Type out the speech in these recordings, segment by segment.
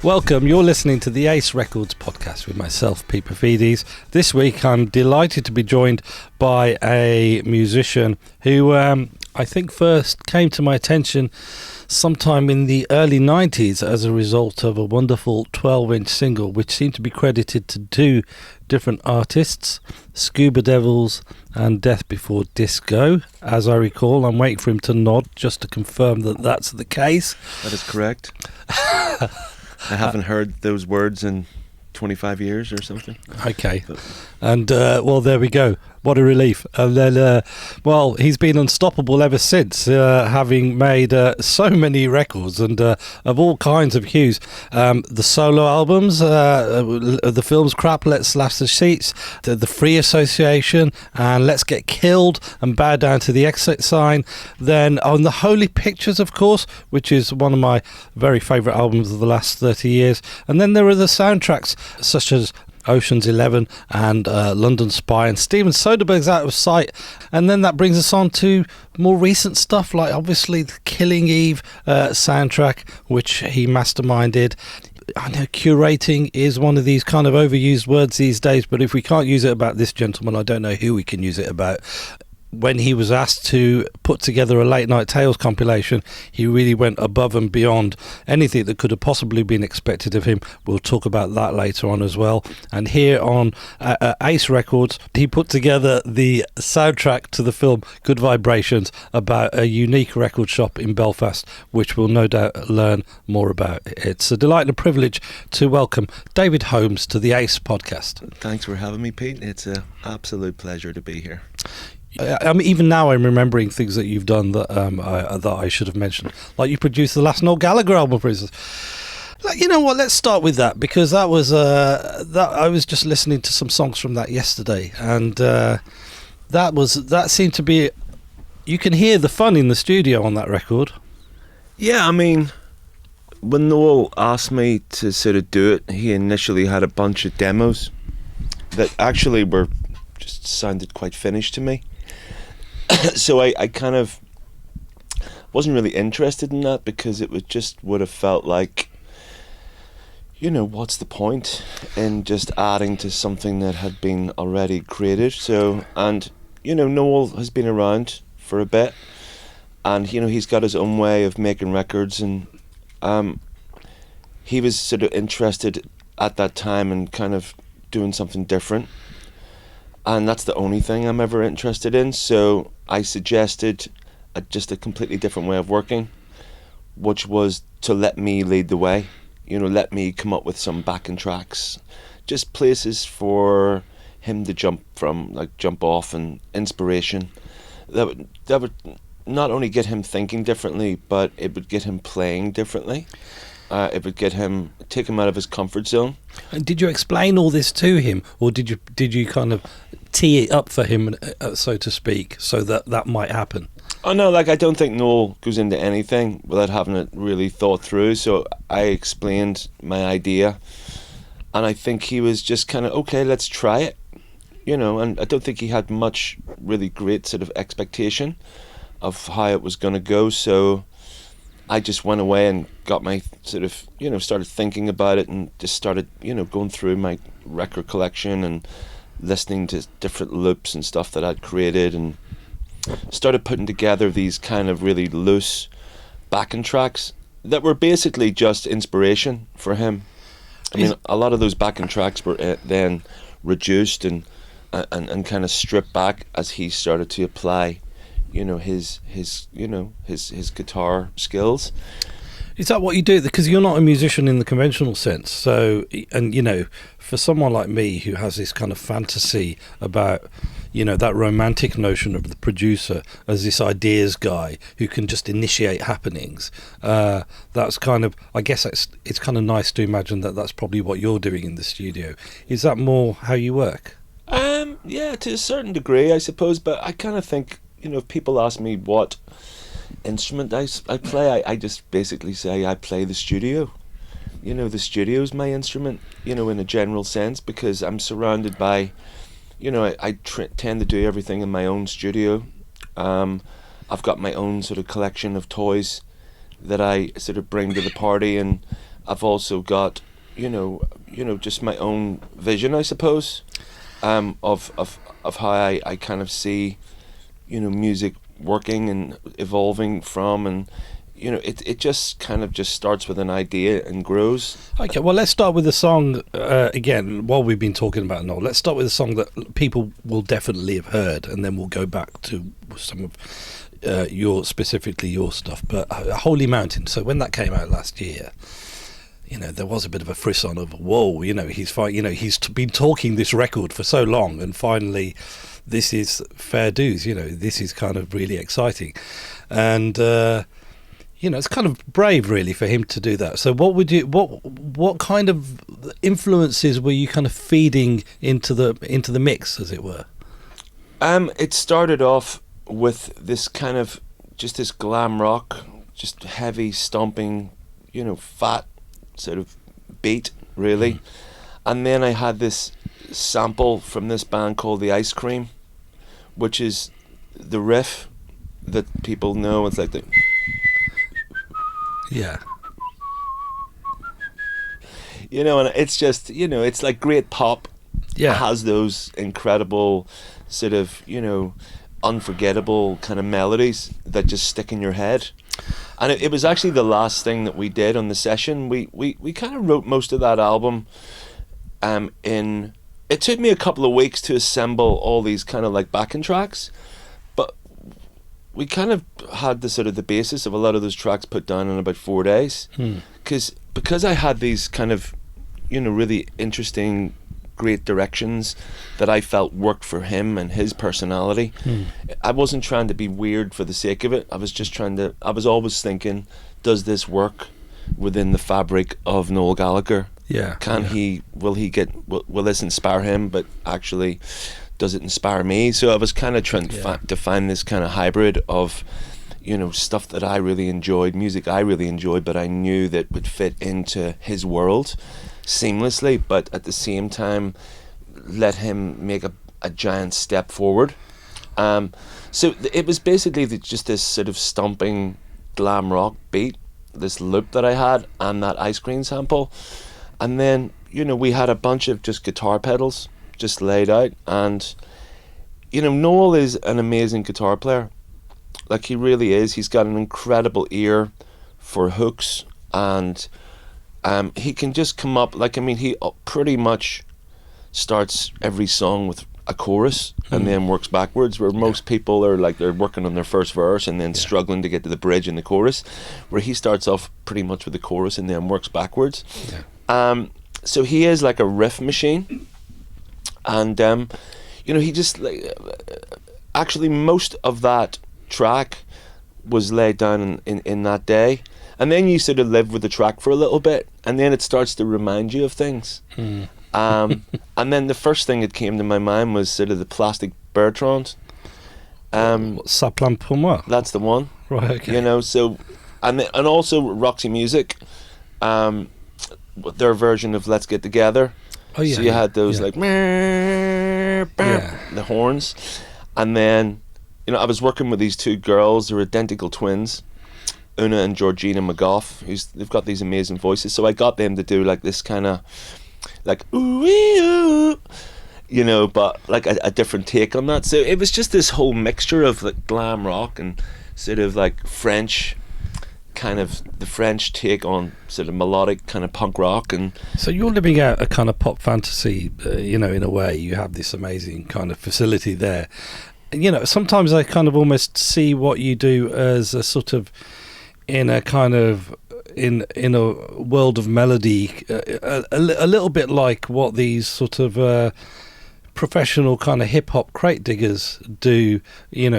Welcome, you're listening to the Ace Records podcast with myself, Pete Paphides. This week I'm delighted to be joined by a musician who I think first came to my attention sometime in the early 90s as a result of a wonderful 12-inch single which seemed to be credited to two different artists, Scuba Devils and Death Before Disco. As I recall, I'm waiting for him to nod just to confirm that that's the case. That is correct. I haven't heard those words in 25 years or something. Okay. And, well, there we go. What a relief. And then, well, he's been unstoppable ever since, having made so many records and of all kinds of hues. The solo albums, the films Crap, Let's Slash the Sheets, the Free Association, and Let's Get Killed and Bow Down to the Exit Sign. Then on the Holy Pictures, of course, which is one of my very favourite albums of the last 30 years. And then there are the soundtracks such as Ocean's 11 and London Spy and Steven Soderbergh's Out of Sight. And then that brings us on to more recent stuff like obviously the Killing Eve soundtrack, which he masterminded. I know curating is one of these kind of overused words these days, but if we can't use it about this gentleman, I don't know who we can use it about. When he was asked to put together a Late Night Tales compilation, he really went above and beyond anything that could have possibly been expected of him. We'll talk about that later on as well. And here on Ace Records, he put together the soundtrack to the film Good Vibrations about a unique record shop in Belfast, which we'll no doubt learn more about. It's a delight and a privilege to welcome David Holmes to the Ace podcast. Thanks for having me, Pete. It's an absolute pleasure to be here. I mean, even now I'm remembering things that you've done that I should have mentioned. Like you produced the last Noel Gallagher album, for instance. Like, you know what? Let's start with that because that was that I was just listening to some songs from that yesterday, and that seemed to be. You can hear the fun in the studio on that record. Yeah, I mean, when Noel asked me to sort of do it, he initially had a bunch of demos that actually were just sounded quite finished to me. So I kind of wasn't really interested in that because it would have felt like, you know, what's the point in just adding to something that had been already created? So, and, you know, Noel has been around for a bit and, you know, he's got his own way of making records and he was sort of interested at that time in kind of doing something different. And that's the only thing I'm ever interested in. So I suggested just a completely different way of working, which was to let me lead the way. You know, let me come up with some backing tracks, just places for him to jump off, and inspiration that would not only get him thinking differently, but it would get him playing differently. It would take him out of his comfort zone. And did you explain all this to him, or did you kind of tee it up for him, so to speak, so that might happen? Oh no, like I don't think Noel goes into anything without having it really thought through. So I explained my idea, and I think he was just kind of okay, let's try it, you know. And I don't think he had much really great sort of expectation of how it was going to go. So I just went away and got my sort of, you know, started thinking about it and just started, you know, going through my record collection and listening to different loops and stuff that I'd created and started putting together these kind of really loose backing tracks that were basically just inspiration for him. I mean, a lot of those backing tracks were then reduced and kind of stripped back as he started to apply, you know, his guitar skills. Is that what you do? Because you're not a musician in the conventional sense. So, and you know, for someone like me who has this kind of fantasy about, you know, that romantic notion of the producer as this ideas guy who can just initiate happenings, that's kind of, I guess it's kind of nice to imagine that that's probably what you're doing in the studio. Is that more how you work? Yeah, to a certain degree, I suppose. But I kind of think, you know, if people ask me what instrument I play, I just basically say I play the studio. You know, the studio's my instrument, you know, in a general sense, because I'm surrounded by, you know, I tend to do everything in my own studio. I've got my own sort of collection of toys that I sort of bring to the party, and I've also got, just my own vision, I suppose, of how I kind of see, music working and evolving from, and it just kind of just starts with an idea and grows. Okay, well, let's start with the song again. While we've been talking about Noel, let's start with a song that people will definitely have heard, and then we'll go back to some of specifically your stuff. But Holy Mountain. So when that came out last year, there was a bit of a frisson of whoa. He's been talking this record for so long, and finally, this is fair dues. This is kind of really exciting, and. It's kind of brave, really, for him to do that. So, what kind of influences were you kind of feeding into the mix, as it were? It started off with this kind of just this glam rock, just heavy stomping, fat sort of beat, really, and then I had this sample from this band called the Ice Cream, which is the riff that people know. It's like the. Yeah. And it's just, it's like great pop. Yeah. It has those incredible sort of, unforgettable kind of melodies that just stick in your head. And it was actually the last thing that we did on the session. We kind of wrote most of that album it took me a couple of weeks to assemble all these kind of like backing tracks, but we kind of had the sort of the basis of a lot of those tracks put down in about 4 days, because I had these kind of really interesting, great directions that I felt worked for him and his personality. I wasn't trying to be weird for the sake of it. I was always thinking, does this work within the fabric of Noel Gallagher? Yeah. Will this inspire him, but actually does it inspire me? So I was kind of trying to find this kind of hybrid of, stuff that I really enjoyed, music I really enjoyed, but I knew that would fit into his world seamlessly, but at the same time let him make a giant step forward. So it was basically just this sort of stomping glam rock beat, this loop that I had, and that Ice Cream sample. And then, we had a bunch of just guitar pedals just laid out, and Noel is an amazing guitar player. Like, he really is. He's got an incredible ear for hooks, and he can just come up, he pretty much starts every song with a chorus and then works backwards, where most people are like, they're working on their first verse and then struggling to get to the bridge in the chorus, where he starts off pretty much with the chorus and then works backwards. So he is like a riff machine, and he just actually most of that track was laid down in that day, and then you sort of live with the track for a little bit, and then it starts to remind you of things. And then the first thing that came to my mind was sort of the Plastic Bertrand. Ça plane pour moi. That's the one. Right. Okay. So and also Roxy Music, their version of Let's Get Together. Oh yeah. So you had those like Yeah. the horns, and then I was working with these two girls who are identical twins, Una and Georgina McGough, they've got these amazing voices. So I got them to do like this kind of like ooh, but like a different take on that. So it was just this whole mixture of like glam rock and sort of like French, kind of the French take on sort of melodic kind of punk rock. And so you're living out a kind of pop fantasy, in a way. You have this amazing kind of facility there. Sometimes I kind of almost see what you do as a sort of in a kind of in a world of melody, a little bit like what these sort of professional kind of hip-hop crate diggers do,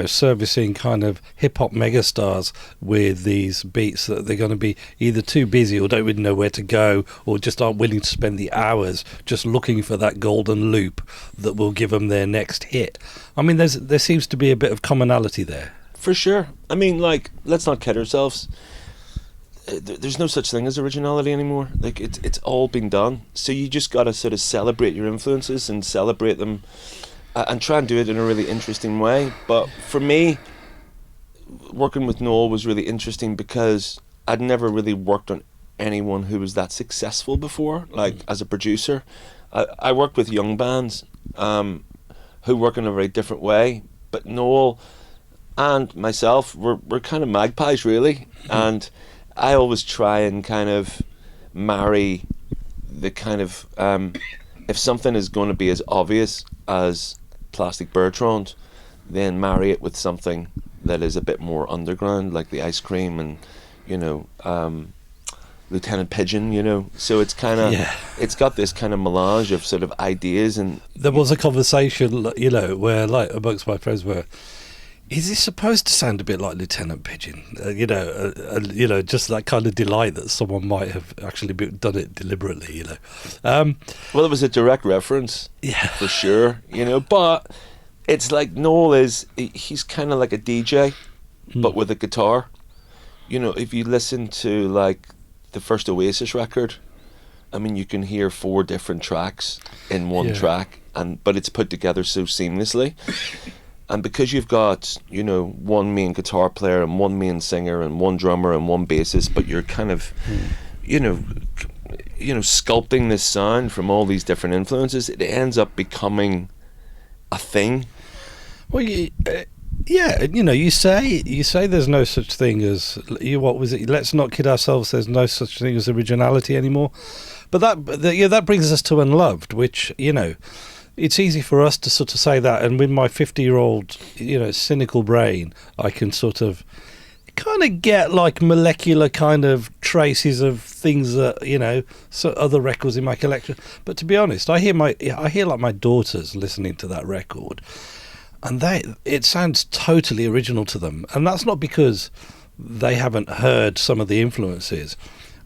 servicing kind of hip-hop megastars with these beats that they're going to be either too busy or don't really know where to go, or just aren't willing to spend the hours just looking for that golden loop that will give them their next hit. I mean, there seems to be a bit of commonality there. For sure. I mean, like, let's not kid ourselves. There's no such thing as originality anymore. Like, it's all been done. So you just got to sort of celebrate your influences and celebrate them, and try and do it in a really interesting way. But for me, working with Noel was really interesting because I'd never really worked on anyone who was that successful before, like as a producer. I worked with young bands who work in a very different way, but Noel and myself, we're kind of magpies, really. And I always try and kind of marry the kind of if something is going to be as obvious as Plastic Bertrand, then marry it with something that is a bit more underground, like the Ice Cream and, you know, Lieutenant Pigeon, you know. So it's kind of, it's got this kind of melange of sort of ideas. And there was a conversation, you know, where, like, amongst my friends were, is this supposed to sound a bit like Lieutenant Pigeon? You know, just that kind of delight that someone might have actually done it deliberately, you know. Well, it was a direct reference, for sure, you know. But it's like Noel he's kind of like a DJ, but with a guitar. You know, if you listen to like the first Oasis record, I mean, you can hear 4 different tracks in one track, but it's put together so seamlessly. And because you've got, you know, one main guitar player and one main singer and one drummer and one bassist, but you're kind of, you know, sculpting this sound from all these different influences, it ends up becoming a thing. Well, yeah, you know, you say there's no such thing as, what was it? Let's not kid ourselves. There's no such thing as originality anymore. But that brings us to Unloved, which, you know, it's easy for us to sort of say that, and with my 50-year-old, you know, cynical brain, I can sort of kind of get like molecular kind of traces of things that, you know, so other records in my collection. But to be honest, I hear like my daughters listening to that record, and it sounds totally original to them. And that's not because they haven't heard some of the influences.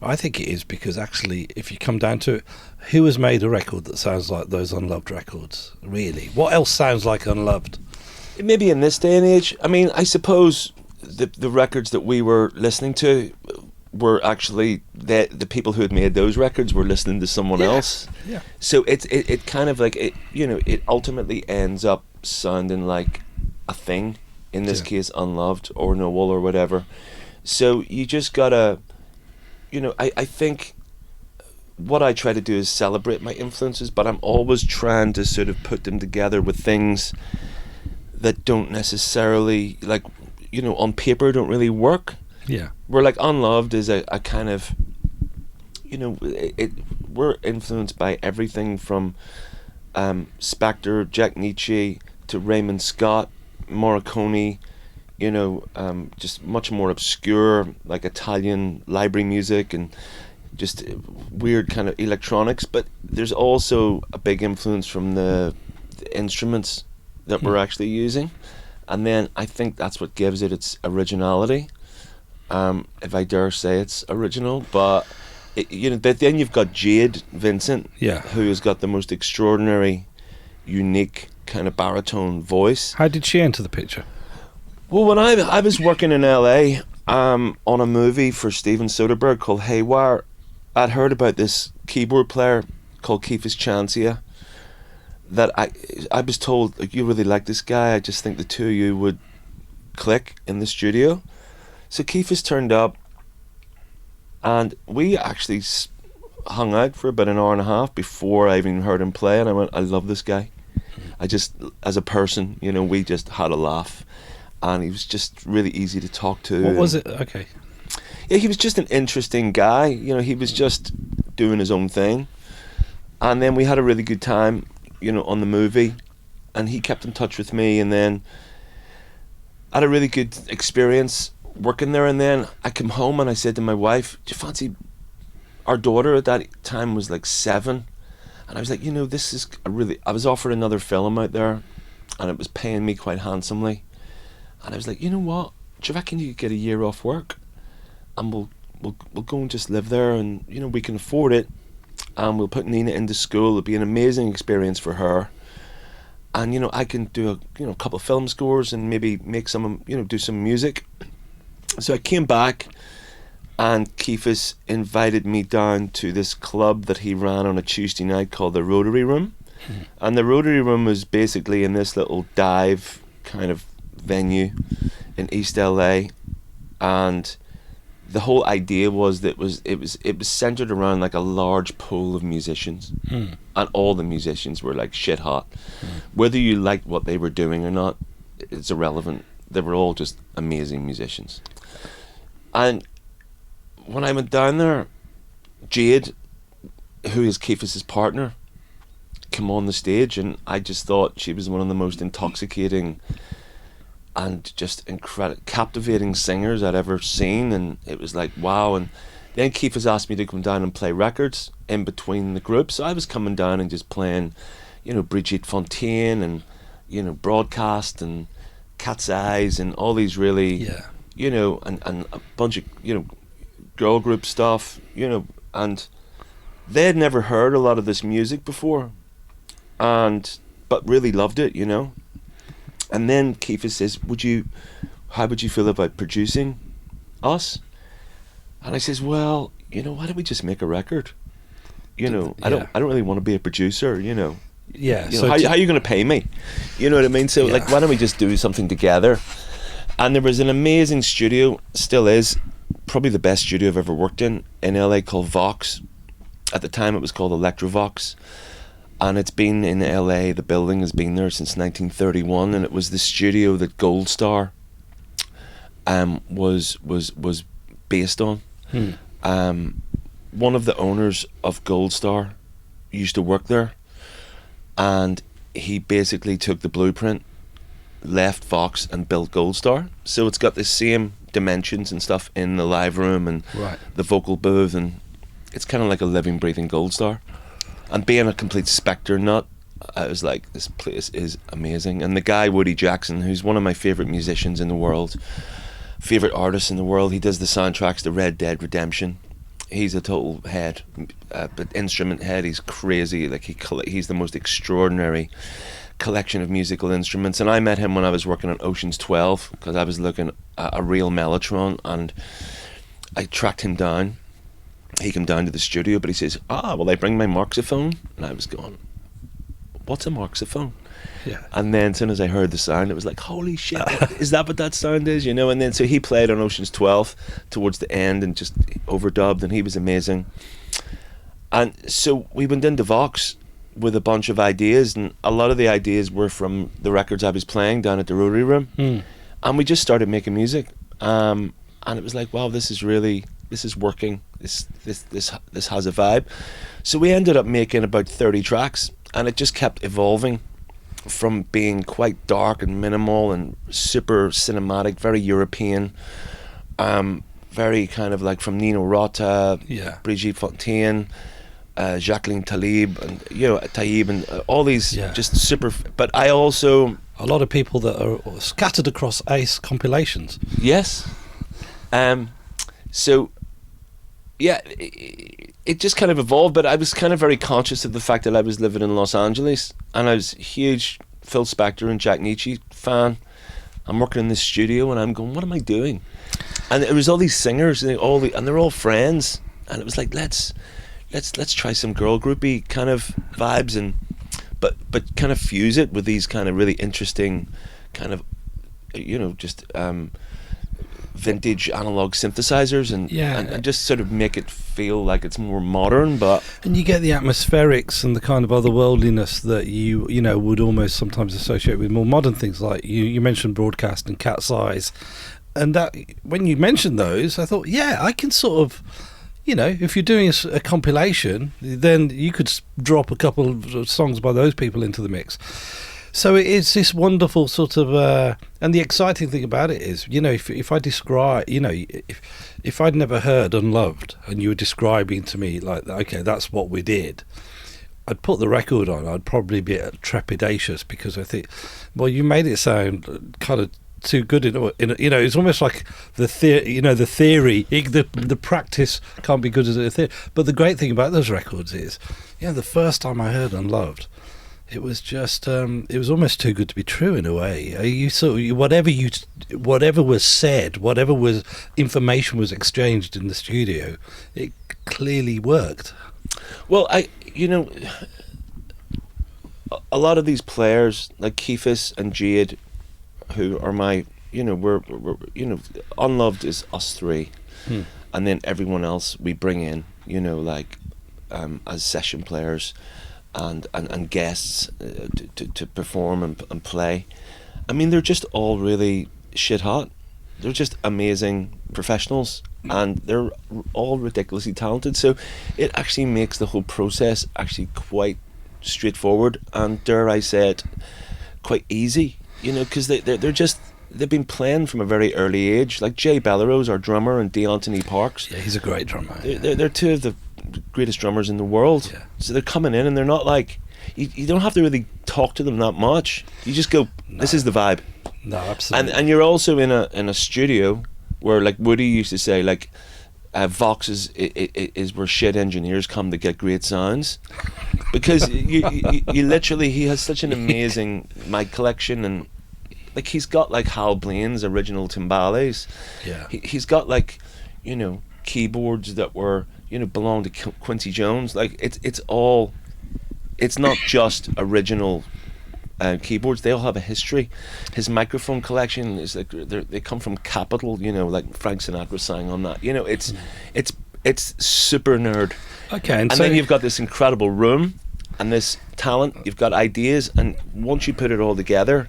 I think it is because actually, if you come down to it, who has made a record that sounds like those Unloved records, really? What else sounds like Unloved? Maybe in this day and age, I mean, I suppose the records that we were listening to were actually, the people who had made those records were listening to someone else. Yeah. So it kind of like, it ultimately ends up sounding like a thing, in this case Unloved or Noel or whatever. So you just gotta, you know, I think what I try to do is celebrate my influences, but I'm always trying to sort of put them together with things that don't necessarily, like, you know, on paper don't really work. Yeah. We're like, Unloved is a kind of, you know, we're influenced by everything from Spector, Jack Nietzsche, to Raymond Scott, Morricone, you know, just much more obscure, like Italian library music and just weird kind of electronics. But there's also a big influence from the instruments that we're actually using. And then I think that's what gives it its originality, if I dare say it's original. But, you know, then you've got Jade Vincent, who has got the most extraordinary, unique kind of baritone voice. How did she enter the picture? Well, when I was working in LA on a movie for Steven Soderbergh called Haywire, I'd heard about this keyboard player called Keith's Chancia that I was told, like, you really like this guy, I just think the two of you would click in the studio. So Keith's turned up and we actually hung out for about an hour and a half before I even heard him play, and I went, I love this guy. I just, as a person, you know, we just had a laugh, and he was just really easy to talk to. What was it? Okay. Yeah, he was just an interesting guy. You know, he was just doing his own thing. And then we had a really good time, you know, on the movie, and he kept in touch with me, and then I had a really good experience working there. And then I came home and I said to my wife, do you fancy, our daughter at that time was like 7, and I was like, you know, this is I was offered another film out there and it was paying me quite handsomely, and I was like, you know what, do you reckon you could get a year off work and we'll go and just live there, and, you know, we can afford it, and we'll put Nina into school. It'll be an amazing experience for her, and, you know, I can do a couple of film scores and maybe make some, you know, do some music. So I came back, and Keith's invited me down to this club that he ran on a Tuesday night called the Rotary Room. And the Rotary Room was basically in this little dive kind of venue in East LA, and the whole idea was that it was centered around like a large pool of musicians, and all the musicians were like shit hot. Whether you liked what they were doing or not, it's irrelevant. They were all just amazing musicians. And when I went down there, Jade, who is Keith's partner, came on the stage, and I just thought she was one of the most intoxicating and just incredible, captivating singers I'd ever seen. And it was like, wow. And then Keith has asked me to come down and play records in between the groups. So I was coming down and just playing, you know, Brigitte Fontaine and, you know, Broadcast and Cat's Eyes and all these really, you know, and a bunch of, you know, girl group stuff, you know, and they had never heard a lot of this music before, but really loved it, you know. And then Keith says, how would you feel about producing us? And I says, well, you know, why don't we just make a record? You know, I don't really want to be a producer, you know. Yeah. You know, how are you going to pay me? You know what I mean? So like, why don't we just do something together? And there was an amazing studio, still is, probably the best studio I've ever worked in LA, called Vox. At the time it was called Electrovox. And it's been in LA, the building has been there since 1931, and it was the studio that Gold Star was based on. One of the owners of Gold Star used to work there, and he basically took the blueprint, left Vox, and built Gold Star. So it's got the same dimensions and stuff in the live room and the vocal booth, and it's kind of like a living, breathing Gold Star. And being a complete Spector nut, I was like, this place is amazing. And the guy, Woody Jackson, who's one of my favourite musicians in the world, favourite artists in the world, he does the soundtracks to Red Dead Redemption. He's a total head, but instrument head. He's crazy. Like he's the most extraordinary collection of musical instruments. And I met him when I was working on Ocean's 12, because I was looking at a real Mellotron, and I tracked him down. He came down to the studio, but he says, will I bring my Marxophone? And I was going, what's a Marxophone? Yeah. And then as soon as I heard the sound, it was like, holy shit, is that what that sound is? You know. And then so he played on Ocean's 12 towards the end and just overdubbed, and he was amazing. And so we went into Vox with a bunch of ideas, and a lot of the ideas were from the records I was playing down at the Rotary Room. And we just started making music, and it was like, wow, this is working. This has a vibe. So we ended up making about 30 tracks, and it just kept evolving from being quite dark and minimal and super cinematic, very European, very kind of like from Nino Rota, Brigitte Fontaine, Jacqueline Talib, and you know, Taib, and all these just super. But I also a lot of people that are scattered across Ace compilations. Yes. So yeah, it just kind of evolved, but I was kind of very conscious of the fact that I was living in Los Angeles, and I was a huge Phil Spector and Jack Nietzsche fan. I'm working in this studio, and I'm going, what am I doing? And there was all these singers, and they're all friends, and it was like, let's try some girl groupy kind of vibes, and but kind of fuse it with these kind of really interesting kind of, you know, just vintage analog synthesizers, and just sort of make it feel like it's more modern. But and you get the atmospherics and the kind of otherworldliness that you know would almost sometimes associate with more modern things, like you mentioned Broadcast and Cat's Eyes, and that when you mentioned those, I thought, I can sort of, you know, if you're doing a compilation, then you could drop a couple of songs by those people into the mix. So it's this wonderful sort of, and the exciting thing about it is, you know, if I describe, you know, if I'd never heard Unloved and you were describing to me like, okay, that's what we did, I'd put the record on, I'd probably be trepidatious, because I think, well, you made it sound kind of too good in you know, it's almost like the theory, the practice can't be good as a theory. But the great thing about those records is, you know, the first time I heard Unloved, it was just it was almost too good to be true in a way. Whatever was said, whatever was information was exchanged in the studio, it clearly worked. Well, you know, a lot of these players like Keith's and Jade, who are my, you know, we're you know, Unloved is us three, and then everyone else we bring in, you know, like as session players and guests to perform and play. I mean, they're just all really shit hot. They're just amazing professionals, and they're all ridiculously talented. So it actually makes the whole process actually quite straightforward, and dare I say it, quite easy. You know, because they've been playing from a very early age. Like Jay Bellerose, our drummer, and D'Anthony Parks. Yeah, he's a great drummer. They're two of the greatest drummers in the world. Yeah. So they're coming in, and they're not like, you don't have to really talk to them that much. You just go, this is the vibe. No, absolutely. And you're also in a studio where, like Woody used to say, like Vox is where shit engineers come to get great sounds, because you literally, he has such an amazing mic collection, and like he's got like Hal Blaine's original timbales. Yeah. He's got like, you know, keyboards that were, you know, belong to Quincy Jones. Like it's all, it's not just original keyboards. They all have a history. His microphone collection is like, they come from Capitol, you know, like Frank Sinatra sang on that. You know, it's super nerd. Okay, and so then you've got this incredible room and this talent. You've got ideas, and once you put it all together,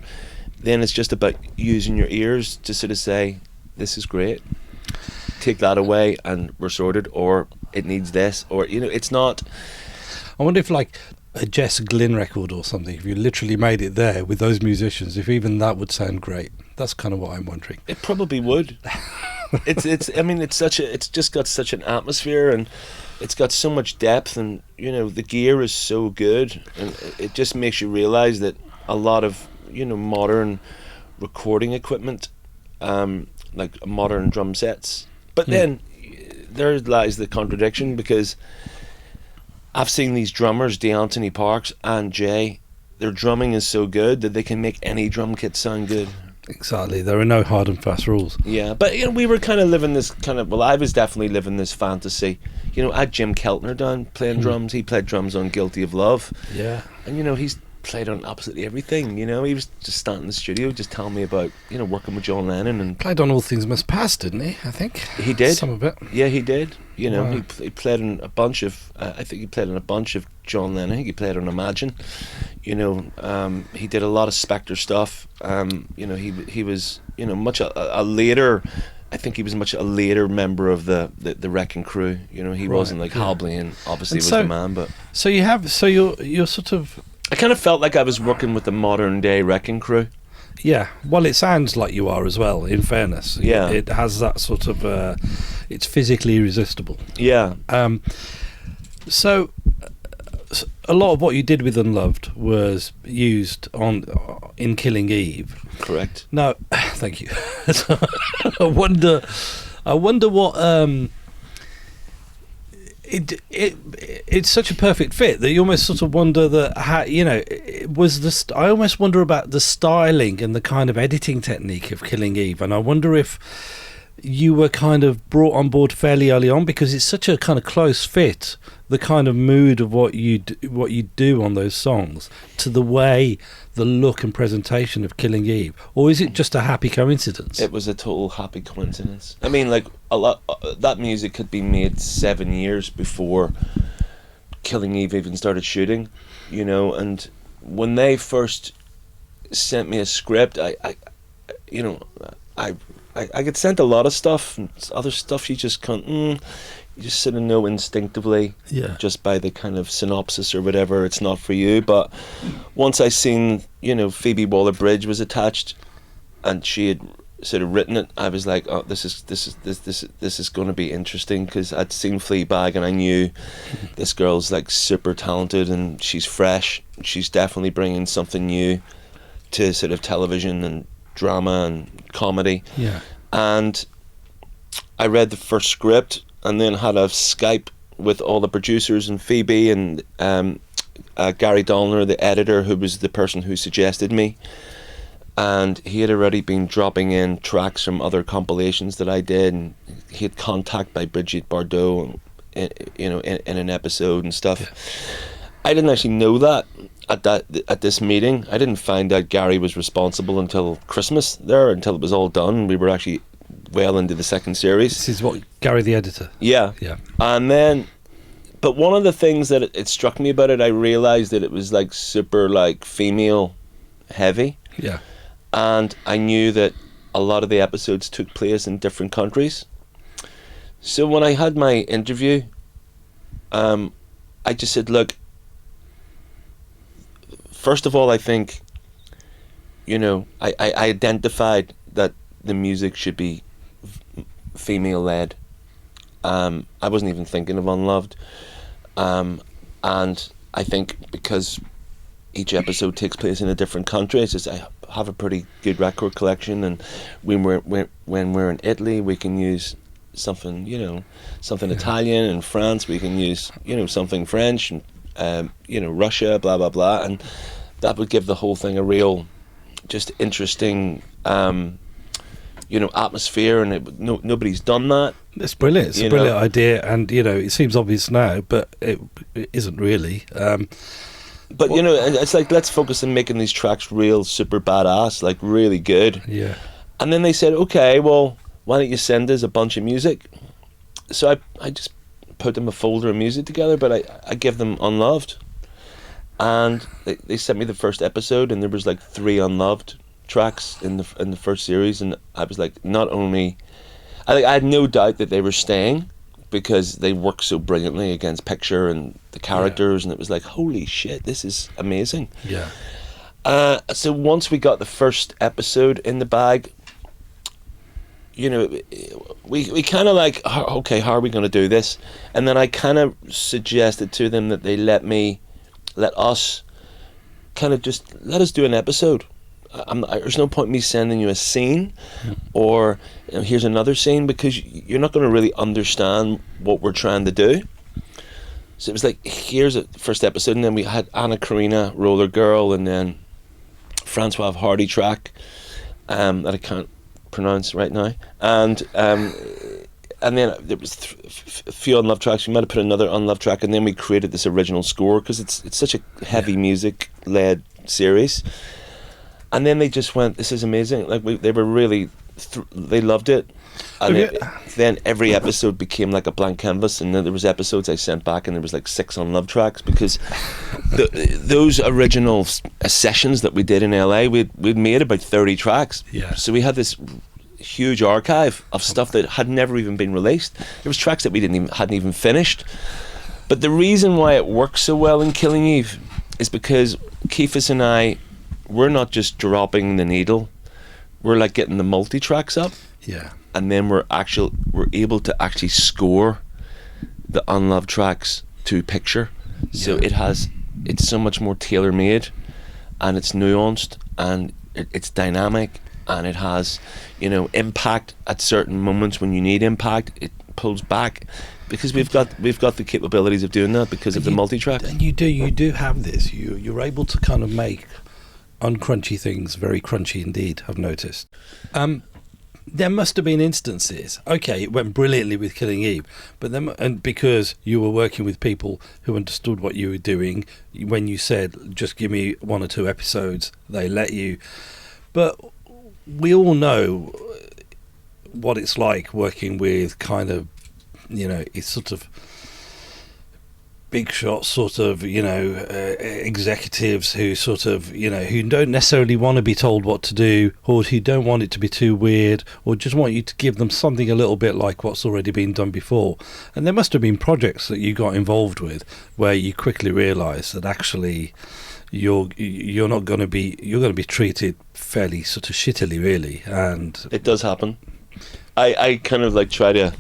then it's just about using your ears to sort of say, this is great, take that away and we're sorted, or it needs this, or, you know, it's not. I wonder if like a Jess Glynn record or something, if you literally made it there with those musicians, if even that would sound great. That's kind of what I'm wondering. It probably would. I mean, it's just got such an atmosphere, and it's got so much depth, and, you know, the gear is so good, and it just makes you realize that a lot of, you know, modern recording equipment, like modern drum sets. But then there lies the contradiction, because I've seen these drummers, D'Anthony Parks and Jay, their drumming is so good that they can make any drum kit sound good. Exactly. There are no hard and fast rules. Yeah, but, you know, we were kind of living this kind of, well, I was definitely living this fantasy. You know, I had Jim Keltner down playing drums. He played drums on Guilty of Love. Yeah. And, you know, he's played on absolutely everything. You know, he was just standing in the studio just telling me about, you know, working with John Lennon. And Played on All Things Must Pass, didn't he? I think he did. Some of it. Yeah, he did. You know, Wow. he played in a bunch of, I think he played in a bunch of John Lennon. I think he played on Imagine. You know, he did a lot of Spector stuff. You know, he was, you know, much a later, I think he was much a later member of the Wrecking Crew. You know, he wasn't like Hal Blaine, obviously, And was so- the man, but So you're sort of, I kind of felt like I was working with the modern day Wrecking Crew. yeah. Well, it sounds like you are as well. In fairness, Yeah. it has that sort of. It's physically irresistible. Yeah. So a lot of what you did with Unloved was used in Killing Eve. Correct. Now, thank you. So, I wonder what. It's such a perfect fit that you almost sort of wonder that how, you know, it was this. I almost wonder about the styling and the kind of editing technique of Killing Eve, and I wonder if you were kind of brought on board fairly early on, because it's such a kind of close fit, the kind of mood of what you do on those songs to the way, the look and presentation of Killing Eve, or is it just a happy coincidence? It was a total happy coincidence. I mean, like, a lot that music had been made 7 years before Killing Eve even started shooting, you know. And when they first sent me a script, I get sent a lot of stuff, and other stuff you just can't. You just sort of know instinctively, Yeah. just by the kind of synopsis or whatever, it's not for you. But once I seen, you know, Phoebe Waller-Bridge was attached, and she had sort of written it, I was like, oh, this is going to be interesting, because I'd seen Fleabag and I knew this girl's like super talented and she's fresh. She's definitely bringing something new to sort of television and drama and comedy. Yeah. And I read the first script, and then had a Skype with all the producers and Phoebe and Gary Dolner, the editor, who was the person who suggested me. And he had already been dropping in tracks from other compilations that I did, and he had contact by Brigitte Bardot, you know, in an episode and stuff. Yeah. I didn't actually know that at this meeting. I didn't find out Gary was responsible until Christmas there, until it was all done. We were actually well into the second series. This is what Gary the editor. Yeah. And then, but one of the things that it struck me about it, I realised that it was like super like female heavy. Yeah. And I knew that a lot of the episodes took place in different countries. So when I had my interview, I just said, look, first of all, I think, I identified that the music should be female-led. I wasn't even thinking of Unloved. And I think because each episode takes place in a different country, it's just I have a pretty good record collection, and when we're in Italy, we can use something, something Italian. In France, we can use, something French, and Russia, blah blah blah, and that would give the whole thing a real, just interesting, atmosphere, and nobody's done that. It's brilliant. It's a brilliant idea, and it seems obvious now, but it isn't really. But it's like, let's focus on making these tracks real super badass, like really good. Yeah. And then they said, okay, well, why don't you send us a bunch of music? So I just put them a folder of music together, but I give them Unloved. And they sent me the first episode, and there was like 3 Unloved tracks in the first series, and I was like, not only, I had no doubt that they were staying, because they work so brilliantly against picture and the characters, and it was like, holy shit, this is amazing. Yeah. So once we got the first episode in the bag, we kind of like, okay, how are we going to do this? And then I kind of suggested to them that they let us kind of just let us do an episode. There's no point in me sending you a scene or here's another scene, because you're not going to really understand what we're trying to do. So it was like, here's a first episode, and then we had Anna Karina, Roller Girl, and then Francois Hardy track that I can't pronounce right now, and then there was a few Unloved tracks. We might have put another Unloved track, and then we created this original score, because it's such a heavy music led series. And then they just went, this is amazing. Like they were really, they loved it. And then every episode became like a blank canvas. And then there was episodes I sent back, and there was like 6 Unloved tracks, because those original sessions that we did in LA, we'd made about 30 tracks. Yeah. So we had this huge archive of stuff that had never even been released. There was tracks that we hadn't even finished. But the reason why it works so well in Killing Eve is because Keefus and I, we're not just dropping the needle, we're like getting the multi-tracks up. Yeah. And then we're able to actually score the Unloved tracks to picture. So it's so much more tailor-made, and it's nuanced, and it's dynamic, and it has, impact at certain moments. When you need impact, it pulls back, because we've got the capabilities of doing that because of the multi-track. And you do have this. You're able to kind of make uncrunchy things very crunchy indeed, I've noticed. There must have been instances, okay, it went brilliantly with Killing Eve, but then, and because you were working with people who understood what you were doing, when you said, just give me 1 or 2 episodes, they let you. But we all know what it's like working with kind of, it's sort of big shot sort of, executives who sort of, who don't necessarily want to be told what to do, or who don't want it to be too weird, or just want you to give them something a little bit like what's already been done before. And there must have been projects that you got involved with where you quickly realised that actually you're going to be treated fairly sort of shittily, really. And it does happen. I kind of like try to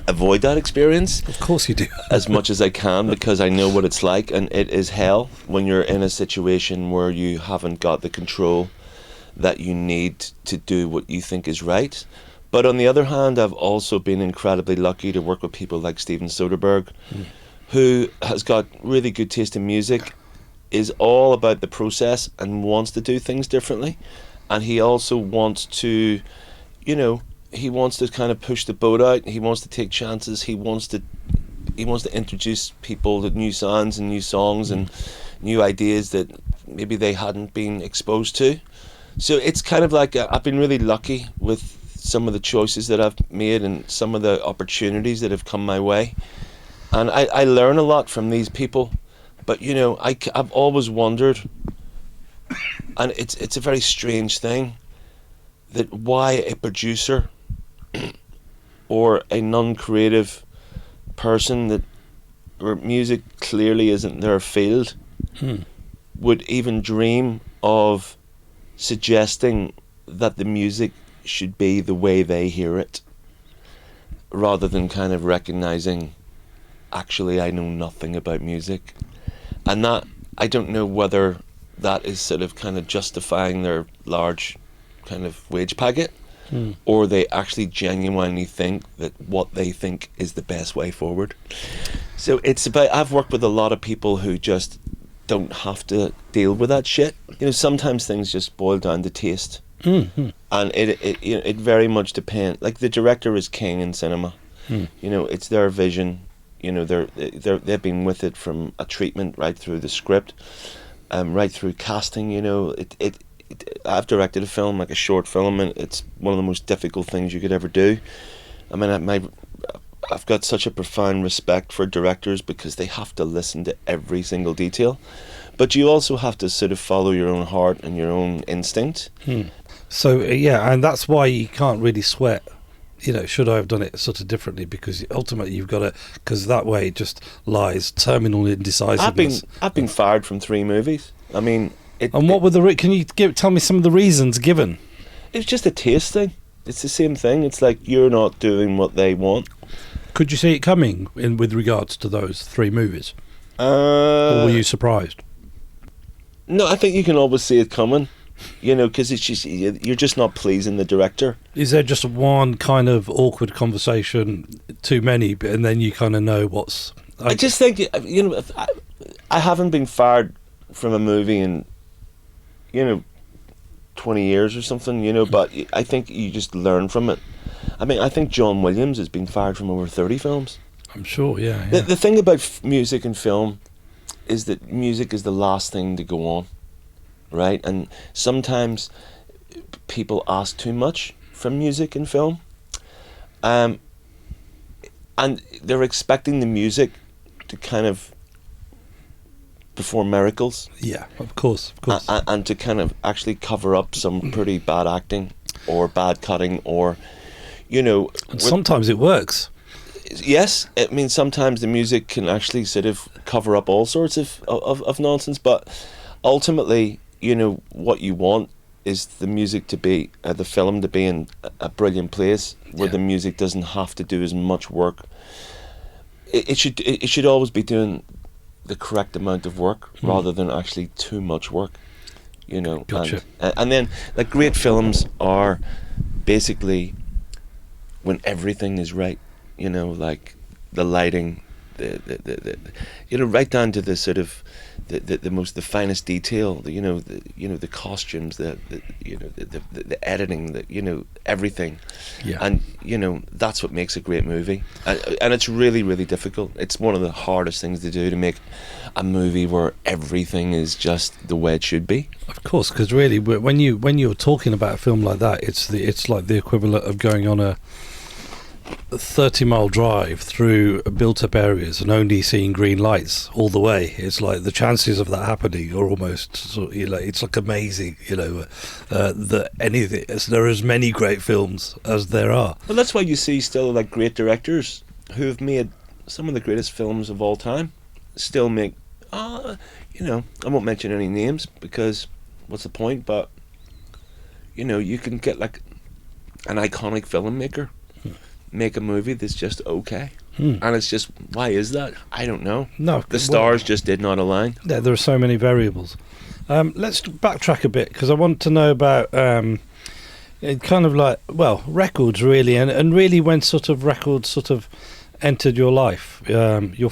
avoid that experience. Of course you do. As much as I can, because I know what it's like, and it is hell when you're in a situation where you haven't got the control that you need to do what you think is right. But on the other hand, I've also been incredibly lucky to work with people like Steven Soderbergh, who has got really good taste in music, is all about the process and wants to do things differently. And he also wants to, he wants to kind of push the boat out. He wants to take chances. He wants to introduce people to new sounds and new songs and new ideas that maybe they hadn't been exposed to. So it's kind of like I've been really lucky with some of the choices that I've made and some of the opportunities that have come my way. And I learn a lot from these people. But, you know, I've always wondered, and it's a very strange thing, that why a producer or a non-creative person that where music clearly isn't their field would even dream of suggesting that the music should be the way they hear it, rather than kind of recognizing, actually, I know nothing about music. And that, I don't know whether that is sort of kind of justifying their large kind of wage packet, or they actually genuinely think that what they think is the best way forward. So it's about, I've worked with a lot of people who just don't have to deal with that shit. You know, sometimes things just boil down to taste. And it you know, it very much depends. Like, the director is king in cinema. You know, it's their vision. You know, they've been with it from a treatment right through the script, right through casting. You know, I've directed a film, like a short film, and it's one of the most difficult things you could ever do. I mean, I've got such a profound respect for directors because they have to listen to every single detail, but you also have to sort of follow your own heart and your own instinct. So yeah, and that's why you can't really sweat, you know, should I have done it sort of differently, because ultimately you've got to, because that way it just lies terminal indecisiveness. I've been fired from 3 movies. I mean, what were the can you tell me some of the reasons given? It's just a taste thing. It's the same thing. It's like, you're not doing what they want. Could you see it coming in with regards to those 3 movies? Or were you surprised? No, I think you can always see it coming, you know, because it's just, you're just not pleasing the director. Is there just one kind of awkward conversation too many, and then you kind of know what's... I just think, you know, I haven't been fired from a movie in, you know, 20 years or something, you know, but I think you just learn from it. I mean, I think John Williams has been fired from over 30 films. I'm sure, yeah. The thing about music and film is that music is the last thing to go on, right? And sometimes people ask too much from music and film, and they're expecting the music to kind of perform miracles. Yeah, of course. And to kind of actually cover up some pretty bad acting or bad cutting, or, you know... And sometimes it works. Yes, I mean, sometimes the music can actually sort of cover up all sorts of nonsense, but ultimately, you know, what you want is the music to be, the film to be in a brilliant place where the music doesn't have to do as much work. It should always be doing the correct amount of work rather than actually too much work, you know. Gotcha. And then, like, great films are basically when everything is right, you know, like the lighting, the you know, right down to the sort of the finest detail, the costumes, the editing, everything. Yeah. And, you know, that's what makes a great movie. And it's really, really difficult. It's one of the hardest things to do, to make a movie where everything is just the way it should be. Of course, because really, when you're talking about a film like that, it's like the equivalent of going on a 30-mile drive through built-up areas and only seeing green lights all the way. It's like the of that happening are almost sort of, you know, it's like amazing, you know, that anything. There are as many great films as there are. Well, that's why you see still, like, great directors who have made some of the greatest films of all time still make, you know, I won't mention any names because what's the point, but, you know, you can get like an iconic filmmaker make a movie that's just okay. And it's just, why is that? I don't know. No, the stars just did not align. Yeah, there are so many variables. Let's backtrack a bit, because I want to know about kind of like, well, records really, and really when sort of records sort of entered your life. You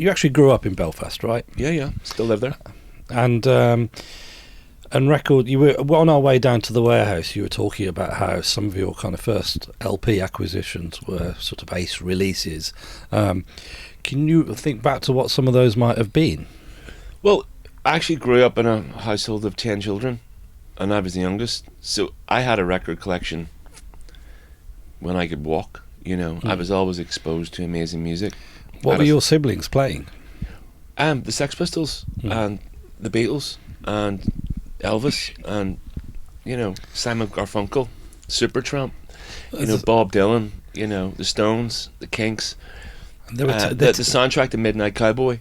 actually grew up in Belfast, right? Yeah, still live there. And record, you were on our way down to the warehouse. You were talking about how some of your kind of first LP acquisitions were sort of ace releases. Can you think back to what some of those might have been? Well, I actually grew up in a household of 10 children, and I was the youngest, so I had a record collection when I could walk. You know, I was always exposed to amazing music. What were your siblings playing? The Sex Pistols and the Beatles and Elvis and, you know, Simon Garfunkel, Supertramp, you know, Bob Dylan, you know, the Stones, the Kinks. The soundtrack to Midnight Cowboy,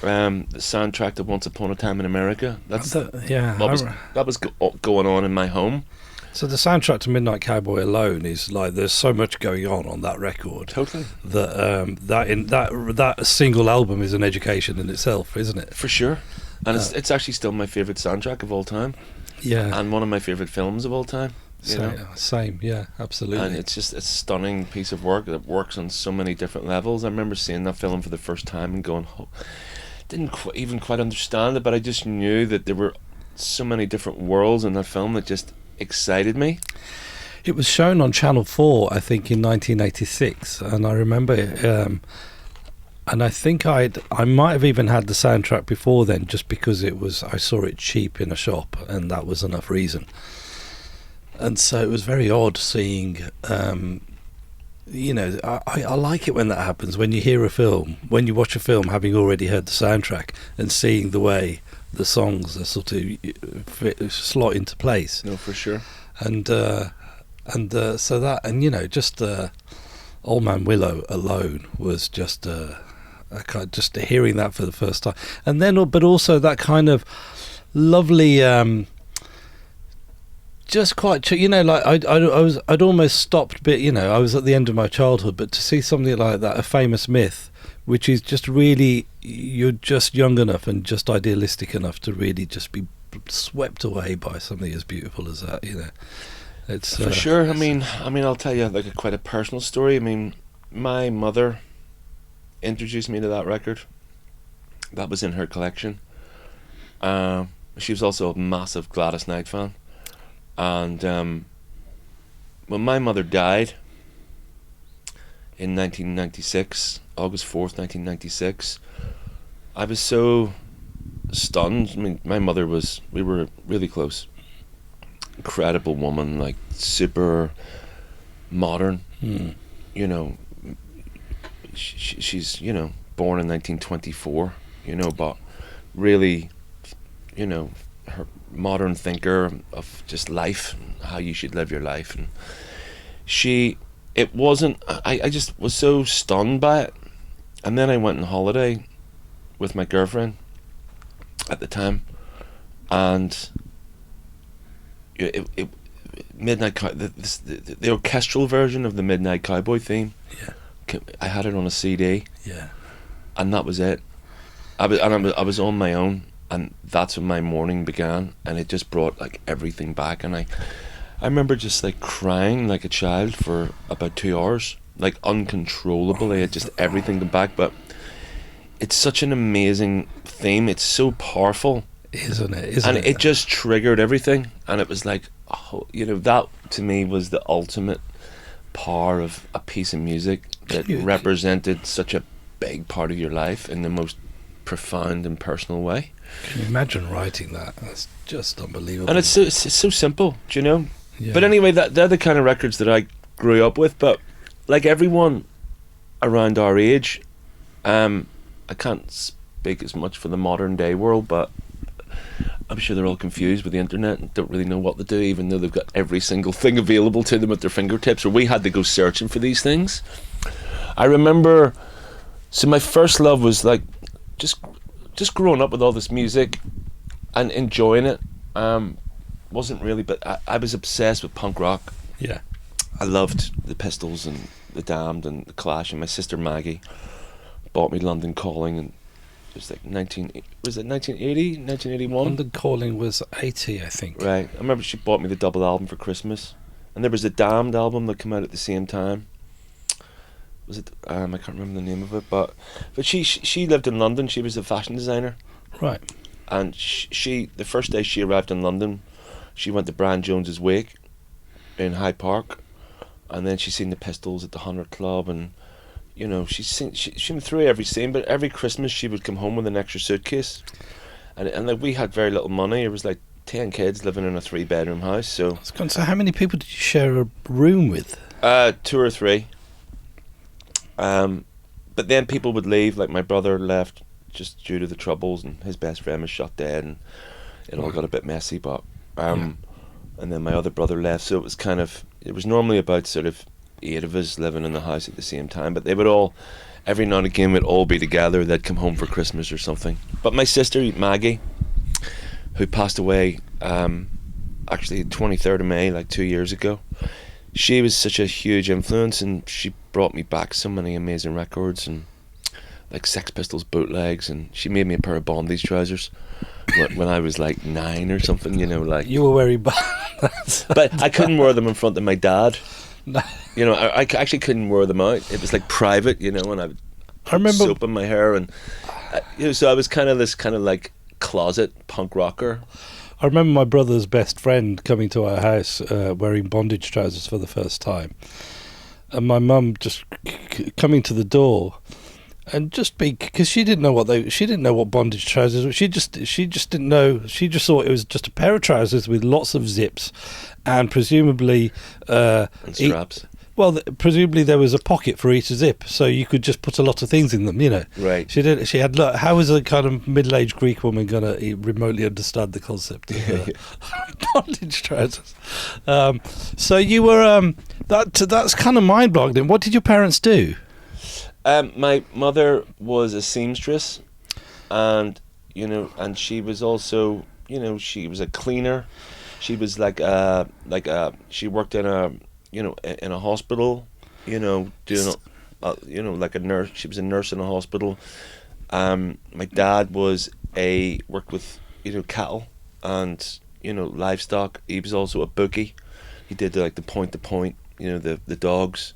the soundtrack to Once Upon a Time in America. That was going on in my home. So the soundtrack to Midnight Cowboy alone is like, there's so much going on that record. Totally. That single album is an education in itself, isn't it? For sure. And it's actually still my favourite soundtrack of all time. Yeah. And one of my favourite films of all time. Same, yeah, absolutely. And it's a stunning piece of work that works on so many different levels. I remember seeing that film for the first time and going, didn't even quite understand it, but I just knew that there were so many different worlds in that film that just excited me. It was shown on Channel 4, I think, in 1986, and I remember and I think I might have even had the soundtrack before then, just because I saw it cheap in a shop, and that was enough reason. And so it was very odd seeing, you know, I like it when that happens, when you hear a film, when you watch a film having already heard the soundtrack and seeing the way the songs are sort of slot into place. No, for sure. And so that, and you know, just Old Man Willow alone was just just hearing that for the first time, and then but also that kind of lovely, just quite, you know, like I'd almost stopped, but you know, I was at the end of my childhood, but to see something like that, a famous myth, which is just really, you're just young enough and just idealistic enough to really just be swept away by something as beautiful as that, you know. It's for sure. I mean, I'll tell you like quite a personal story. I mean, my mother introduced me to that record. That was in her collection. She was also a massive Gladys Knight fan, and when my mother died in 1996, August 4th, 1996, I was so stunned. I mean, my mother we were really close. Incredible woman, like super modern. You know, she's, you know, born in 1924, you know, but really, you know, her modern thinker of just life, how you should live your life. And I just was so stunned by it. And then I went on holiday with my girlfriend at the time, and the orchestral version of the Midnight Cowboy theme, I had it on a CD, and that was it. I was on my own, and that's when my morning began, and it just brought like everything back. And I remember just like crying like a child for about 2 hours, like uncontrollably. It just everything come back. But it's such an amazing theme. It's so powerful, isn't it? And it just triggered everything, and it was like, oh, you know, that to me was the ultimate power of a piece of music that represented such a big part of your life in the most profound and personal way. Can you imagine writing that? That's just unbelievable. And it's so simple, do you know? Yeah. But anyway, they're the kind of records that I grew up with. But like everyone around our age, I can't speak as much for the modern day world, but I'm sure they're all confused with the internet and don't really know what to do, even though they've got every single thing available to them at their fingertips, or we had to go searching for these things. I remember, so my first love was like just growing up with all this music and enjoying it. Wasn't really, but I was obsessed with punk rock. Yeah. I loved the Pistols and the Damned and the Clash, and my sister Maggie bought me London Calling, and it was like 1980, 1981? London Calling was 80, I think. Right. I remember she bought me the double album for Christmas, and there was a Damned album that came out at the same time. Was it? I can't remember the name of it, but she lived in London. She was a fashion designer. Right. And she the first day she arrived in London, she went to Brian Jones's wake in Hyde Park, and then she seen the Pistols at the 100 Club, and you know she went through every scene. But every Christmas she would come home with an extra suitcase, and like we had very little money. It was like 10 kids living in a 3-bedroom house. So how many people did you share a room with? 2 or 3. But then people would leave. Like my brother left just due to the troubles, and his best friend was shot dead, and it all got a bit messy. But and then my other brother left, so it was normally about sort of 8 of us living in the house at the same time. But they would all, every now and again, we'd all be together. They'd come home for Christmas or something. But my sister Maggie, who passed away actually 23rd of May, like 2 years ago, she was such a huge influence, and she brought me back so many amazing records, and like Sex Pistols bootlegs, and she made me a pair of Bondage trousers when I was like 9 or something, you know, like. You were wearing bands. But I couldn't wear them in front of my dad. No. You know, I actually couldn't wear them out. It was like private, you know, and I would put soap in my hair, and you know, so I was kind of like closet punk rocker. I remember my brother's best friend coming to our house wearing bondage trousers for the first time, and my mum just coming to the door, and just because she didn't know what bondage trousers were. She just didn't know. She just thought it was just a pair of trousers with lots of zips, and presumably And straps. Presumably there was a pocket for each zip, so you could just put a lot of things in them, you know. Right. She did. She had. How was a kind of middle-aged Greek woman going to remotely understand the concept of bondage trousers? So you were. That's kind of mind-boggling. What did your parents do? My mother was a seamstress, and you know, and she was also, you know, she was a cleaner. She was she worked in a, you know, in a hospital, you know, doing, you know, like a nurse. She was a nurse in a hospital. My dad worked with, you know, cattle and, you know, livestock. He was also a bookie. He did the point to point, you know, the dogs,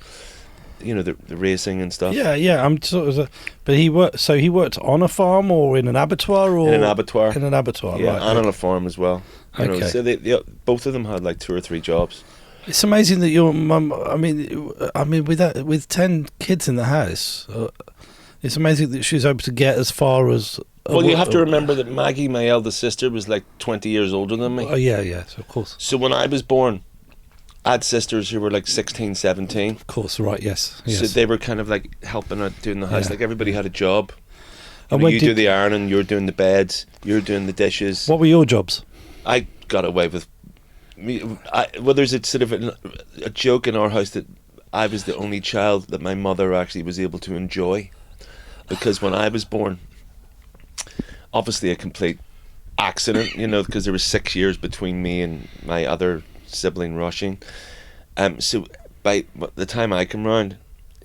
you know, the racing and stuff. Yeah. I'm sort of. But he worked. So he worked on a farm or in an abattoir, or in an abattoir. In an abattoir, yeah, right? and on a farm as well. You know, Okay. so they both of them had like 2 or 3 jobs. It's amazing that your mum. I mean, with 10 kids in the house, it's amazing that she was able to get as far as. Well, you have to remember that Maggie, my eldest sister, was like 20 years older than me. Oh yeah, of course. So when I was born, I had sisters who were like 16, 17. Of course, right? Yes. So they were kind of like helping out doing the house. Yeah. Like everybody had a job. And You do the ironing, you're doing the beds, you're doing the dishes. What were your jobs? I got away with. There's a sort of a joke in our house that I was the only child that my mother actually was able to enjoy, because when I was born, obviously a complete accident, you know, because there was 6 years between me and my other sibling rushing. So by the time I came round,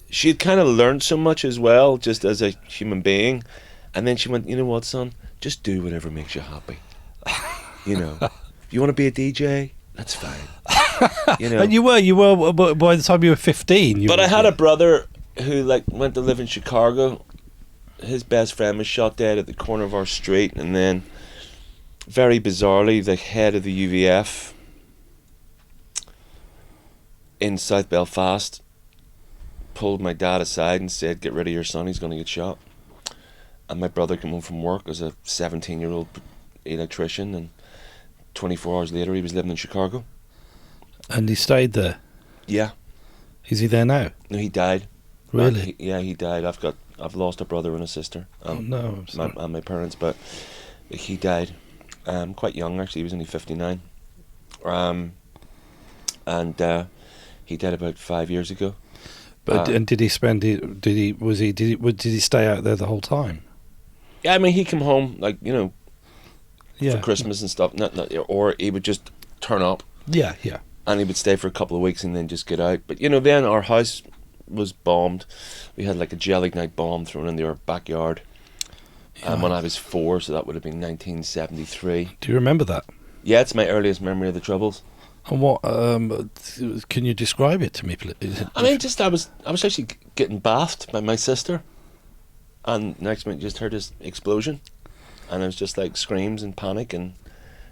she had kind of learned so much as well, just as a human being, and then she went, you know what, son, just do whatever makes you happy. You know, if you want to be a DJ, that's fine. You know. And you were by the time you were 15. But I had a brother who like went to live in Chicago. His best friend was shot dead at the corner of our street, and then very bizarrely the head of the UVF in South Belfast pulled my dad aside and said, get rid of your son, he's going to get shot. And my brother came home from work as a 17-year-old electrician, and 24 hours later he was living in Chicago. And he stayed there? Yeah. Is he there now? No, he died. Really? He died. I've lost a brother and a sister. Oh no, I'm sorry. And my parents, but he died quite young actually. He was only 59. And he died about 5 years ago. But and did he spend it? Did he stay out there the whole time? Yeah, I mean he came home like, you know, Yeah. for Christmas and stuff. Or he would just turn up. Yeah. And he would stay for a couple of weeks and then just get out. But you know, then our house was bombed. We had like a gelignite bomb thrown in our backyard. Yeah. When I was 4, so that would have been 1973. Do you remember that? Yeah, it's my earliest memory of the Troubles. And what? Can you describe it to me, please? I mean, just I was actually getting bathed by my sister, and next minute just heard this explosion, and it was just like screams and panic and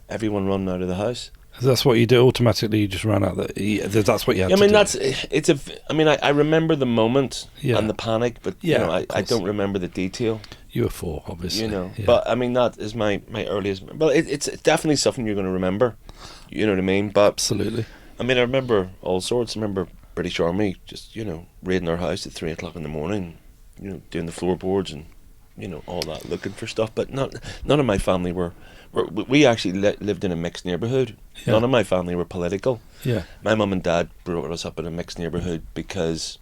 everyone running out of the house. That's what you do automatically. You just ran out there. That's what you had to do. I mean, I remember the moment and the panic, but Yeah, you know, of I course. don't remember the detail. You were 4, obviously. You know, Yeah. but I mean that is my earliest. Well, it's definitely something you're going to remember. You know what I mean? But Absolutely. I mean, I remember all sorts. I remember British Army, just, raiding our house at 3 o'clock in the morning, doing the floorboards and, all that, looking for stuff. But none of my family we actually lived in a mixed neighbourhood. Yeah. None of my family were political. Yeah. My mum and dad brought us up in a mixed neighbourhood because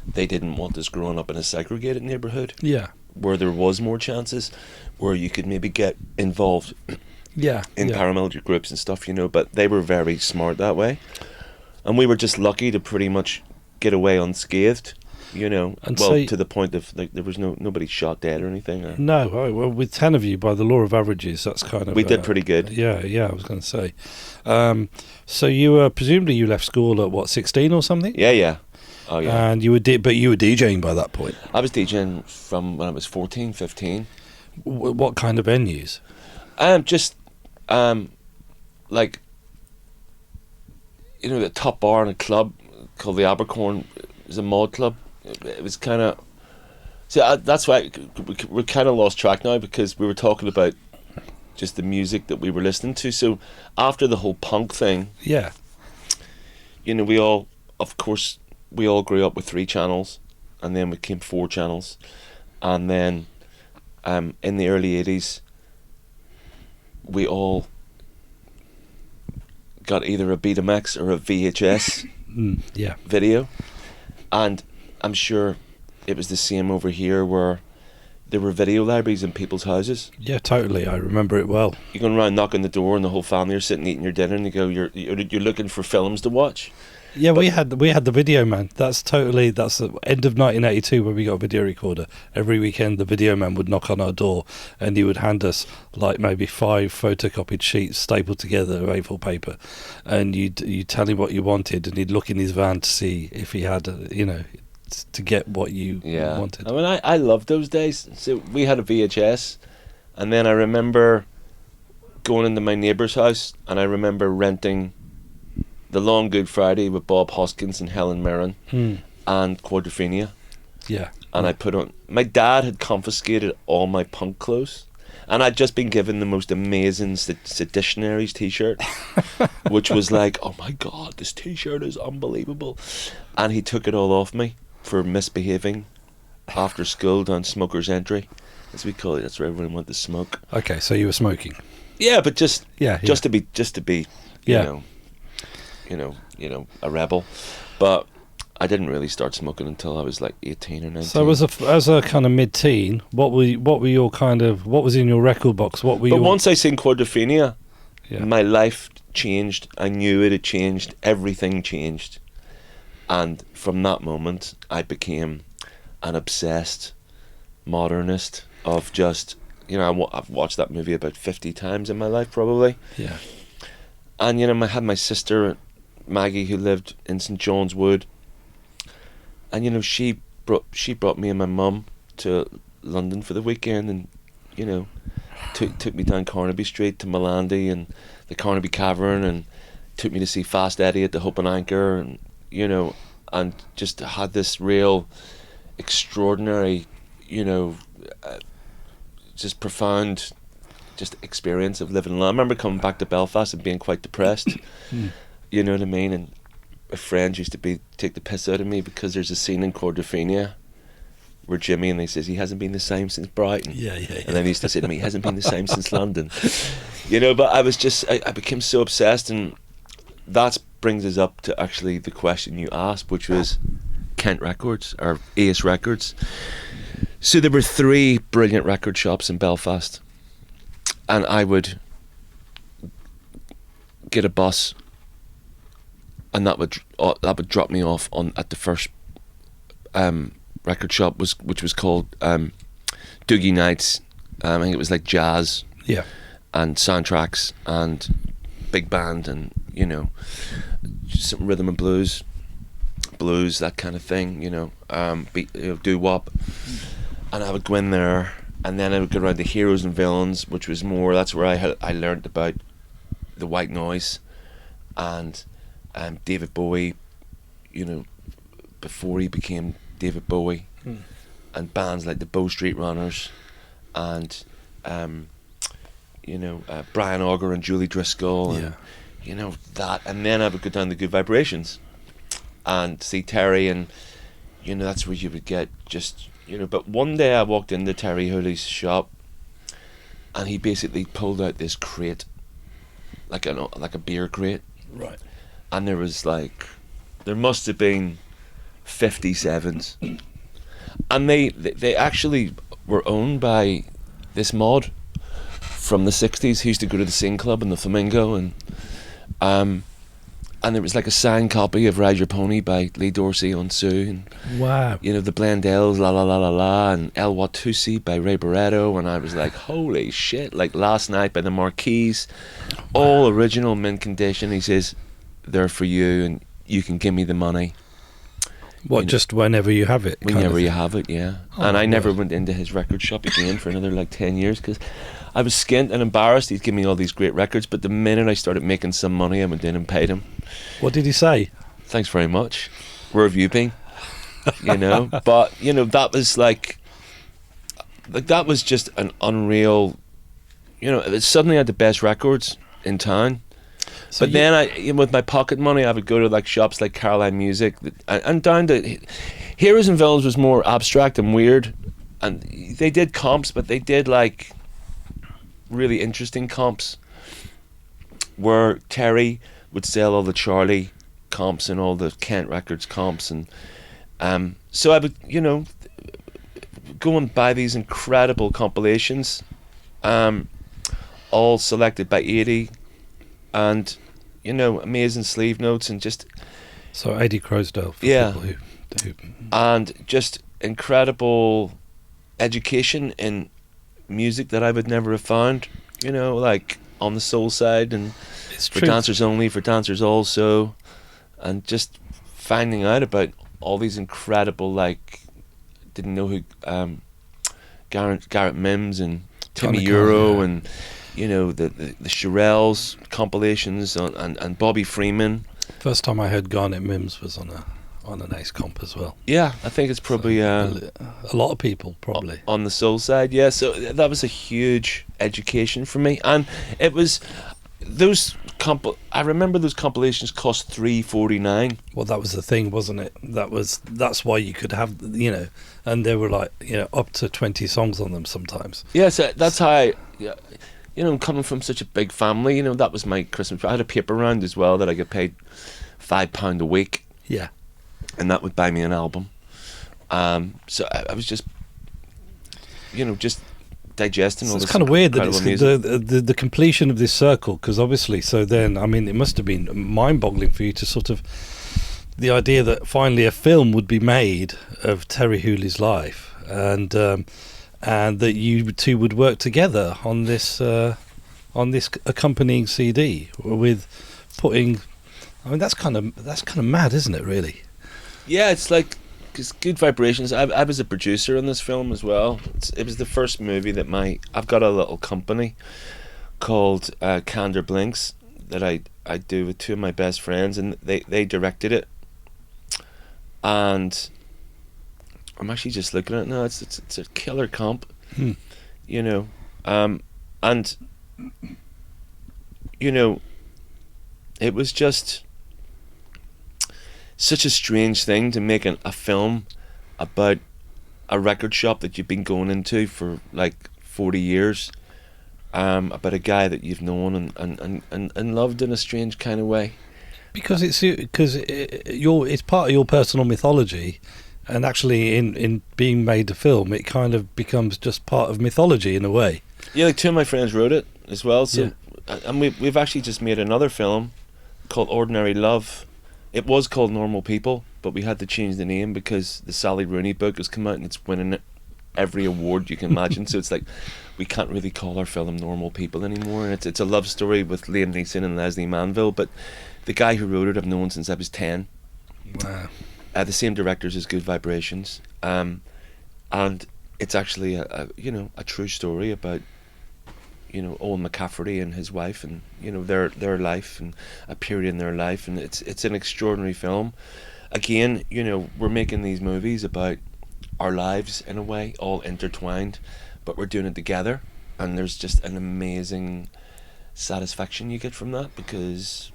they didn't want us growing up in a segregated neighbourhood. Yeah. Where there was more chances, where you could maybe get involved in paramilitary groups and stuff, but they were very smart that way. And we were just lucky to pretty much get away unscathed, And to the point of, like, there was nobody shot dead or anything. No, well, with 10 of you, by the law of averages, that's kind of... We did pretty good. Yeah, I was going to say. So you were, presumably you left school at, 16 or something? Yeah. Oh, yeah. And you were DJing by that point? I was DJing from when I was 14, 15. What kind of venues? Like, the top bar in a club called the Abercorn. It was a mod club. It was kind of... So that's why we kind of lost track now, because we were talking about just the music that we were listening to. So after the whole punk thing... Yeah. We all grew up with 3 channels, and then we became 4 channels. And then in the early 80s, we all got either a Betamax or a VHS video. And I'm sure it was the same over here, where there were video libraries in people's houses. Yeah, totally. I remember it well. You're going around knocking the door, and the whole family are sitting eating your dinner, and you go, you're looking for films to watch. Yeah, we had the Video Man. That's the end of 1982 when we got a video recorder. Every weekend the Video Man would knock on our door, and he would hand us like maybe 5 photocopied sheets stapled together of A4 paper, and you'd tell him what you wanted, and he'd look in his van to see if he had to get what you wanted. I mean, I loved those days. So we had a VHS, and then I remember going into my neighbour's house, and I remember renting The Long Good Friday with Bob Hoskins and Helen Mirren and Quadrophenia. Yeah. And I put on... My dad had confiscated all my punk clothes, and I'd just been given the most amazing Seditionaries t-shirt, which was like, oh my God, this t-shirt is unbelievable. And he took it all off me for misbehaving after school down Smoker's Entry, as we call it. That's where everyone went to smoke. Okay, so you were smoking. Yeah, but just to be a rebel. But I didn't really start smoking until I was like 18 or 19. So as a kind of mid-teen, what was in your record box? Once I seen Quadrophenia, my life changed. I knew it had changed. Everything changed. And from that moment, I became an obsessed modernist of just, I've watched that movie about 50 times in my life, probably. Yeah. And, I had my sister, Maggie, who lived in St John's Wood. And, she brought me and my mum to London for the weekend, and, took me down Carnaby Street to Malandi and the Carnaby Cavern, and took me to see Fast Eddie at the Hope and Anchor, and, and just had this real extraordinary, just profound just experience of living alone. I remember coming back to Belfast and being quite depressed. You know what I mean? And my friends used to take the piss out of me because there's a scene in Quadrophenia where Jimmy, and they says he hasn't been the same since Brighton. Yeah. And then he used to say to me, he hasn't been the same since London. But I was just, I became so obsessed, and that brings us up to actually the question you asked, which was Kent Records or Ace Records. So there were 3 brilliant record shops in Belfast, and I would get a bus, and that would drop me off at the first record shop, which was called Doogie Nights. I think it was like jazz, and soundtracks and big band, and some rhythm and blues, that kind of thing. Doo-wop. And I would go in there, and then I would go around to Heroes and Villains, which was more, that's where I learned about the white noise and David Bowie, before he became David Bowie, and bands like the Bow Street Runners and Brian Auger and Julie Driscoll, and that. And then I would go down to Good Vibrations, and see Terry, and that's where you would get just But one day I walked into Terry Hooley's shop, and he basically pulled out this crate, like a beer crate, Right. and there must have been 57s, and they actually were owned by this mod from the 60s who used to go to the Sing Club and the Flamingo, and there was like a signed copy of Ride Your Pony by Lee Dorsey on Sue, and Wow. the Blendells, La La La La La, and El Watusi by Ray Barretto, and I was like, holy shit, like Last Night by the Marquis, all original, mint condition. He says, they're for you, and you can give me the money. What, just whenever you have it? Whenever you have it, yeah. Oh, and I never God. went into his record shop again for another like 10 years, because I was skint and embarrassed. He'd give me all these great records, but the minute I started making some money, I went in and paid him. What did he say? Thanks very much. Where have you been? But that was like that was just an unreal. Suddenly I had the best records in town. So But then with my pocket money, I would go to like shops like Caroline Music, and down to Heroes and Villains was more abstract and weird, and they did comps, but they did like really interesting comps, where Terry would sell all the Charlie comps and all the Kent Records comps, and so I would go and buy these incredible compilations, all selected by 80. And amazing sleeve notes, and just So Eddie Crosdale. For Yeah. people who and just incredible education in music that I would never have found. Like on the soul side, and it's for true. dancers only, for dancers also, and just finding out about all these incredible, like, didn't know who Garrett Mims and Timmy Johnny Euro, Carr, yeah. and the Shirelles compilations and Bobby Freeman. First time I heard Garnet Mims was on an Ace comp as well. Yeah, I think it's probably A lot of people probably. on the soul side. Yeah, so that was a huge education for me, and it was those I remember those compilations cost $3.49. Well, that was the thing, wasn't it? That's why you could have and there were like up to 20 songs on them sometimes. Yeah, so that's how coming from such a big family, that was my Christmas. I had a paper round as well that I get paid £5 a week, Yeah. and that would buy me an album. So I was just just digesting all So this. it's kind of weird that it's incredible music. the completion of this circle, because obviously, so then, I mean, it must have been mind-boggling for you to sort of, the idea that finally a film would be made of Terry Hooley's life, and that you two would work together on this accompanying CD with putting. I mean, that's kind of mad, isn't it? Really. Yeah, it's like, because Good Vibrations, I was a producer on this film as well. It was the first movie that I've got a little company called Candor Blinks that I do with two of my best friends, and they directed it. And I'm actually just looking at it now. It's a killer comp, and it was just such a strange thing to make a film about a record shop that you've been going into for like 40 years, about a guy that you've known and loved in a strange kind of way. Because it's part of your personal mythology, and actually in being made a film, it kind of becomes just part of mythology in a way. Yeah, like two of my friends wrote it as well. So, and we've actually just made another film called Ordinary Love. It was called Normal People, but we had to change the name because the Sally Rooney book has come out and it's winning every award you can imagine. So it's like, we can't really call our film Normal People anymore. And it's a love story with Liam Neeson and Leslie Manville, but the guy who wrote it I've known since I was 10. Wow. The same directors as Good Vibrations, and it's actually a true story about Owen McCafferty and his wife, and their life and a period in their life, and it's an extraordinary film. Again, we're making these movies about our lives in a way, all intertwined, but we're doing it together, and there's just an amazing satisfaction you get from that, because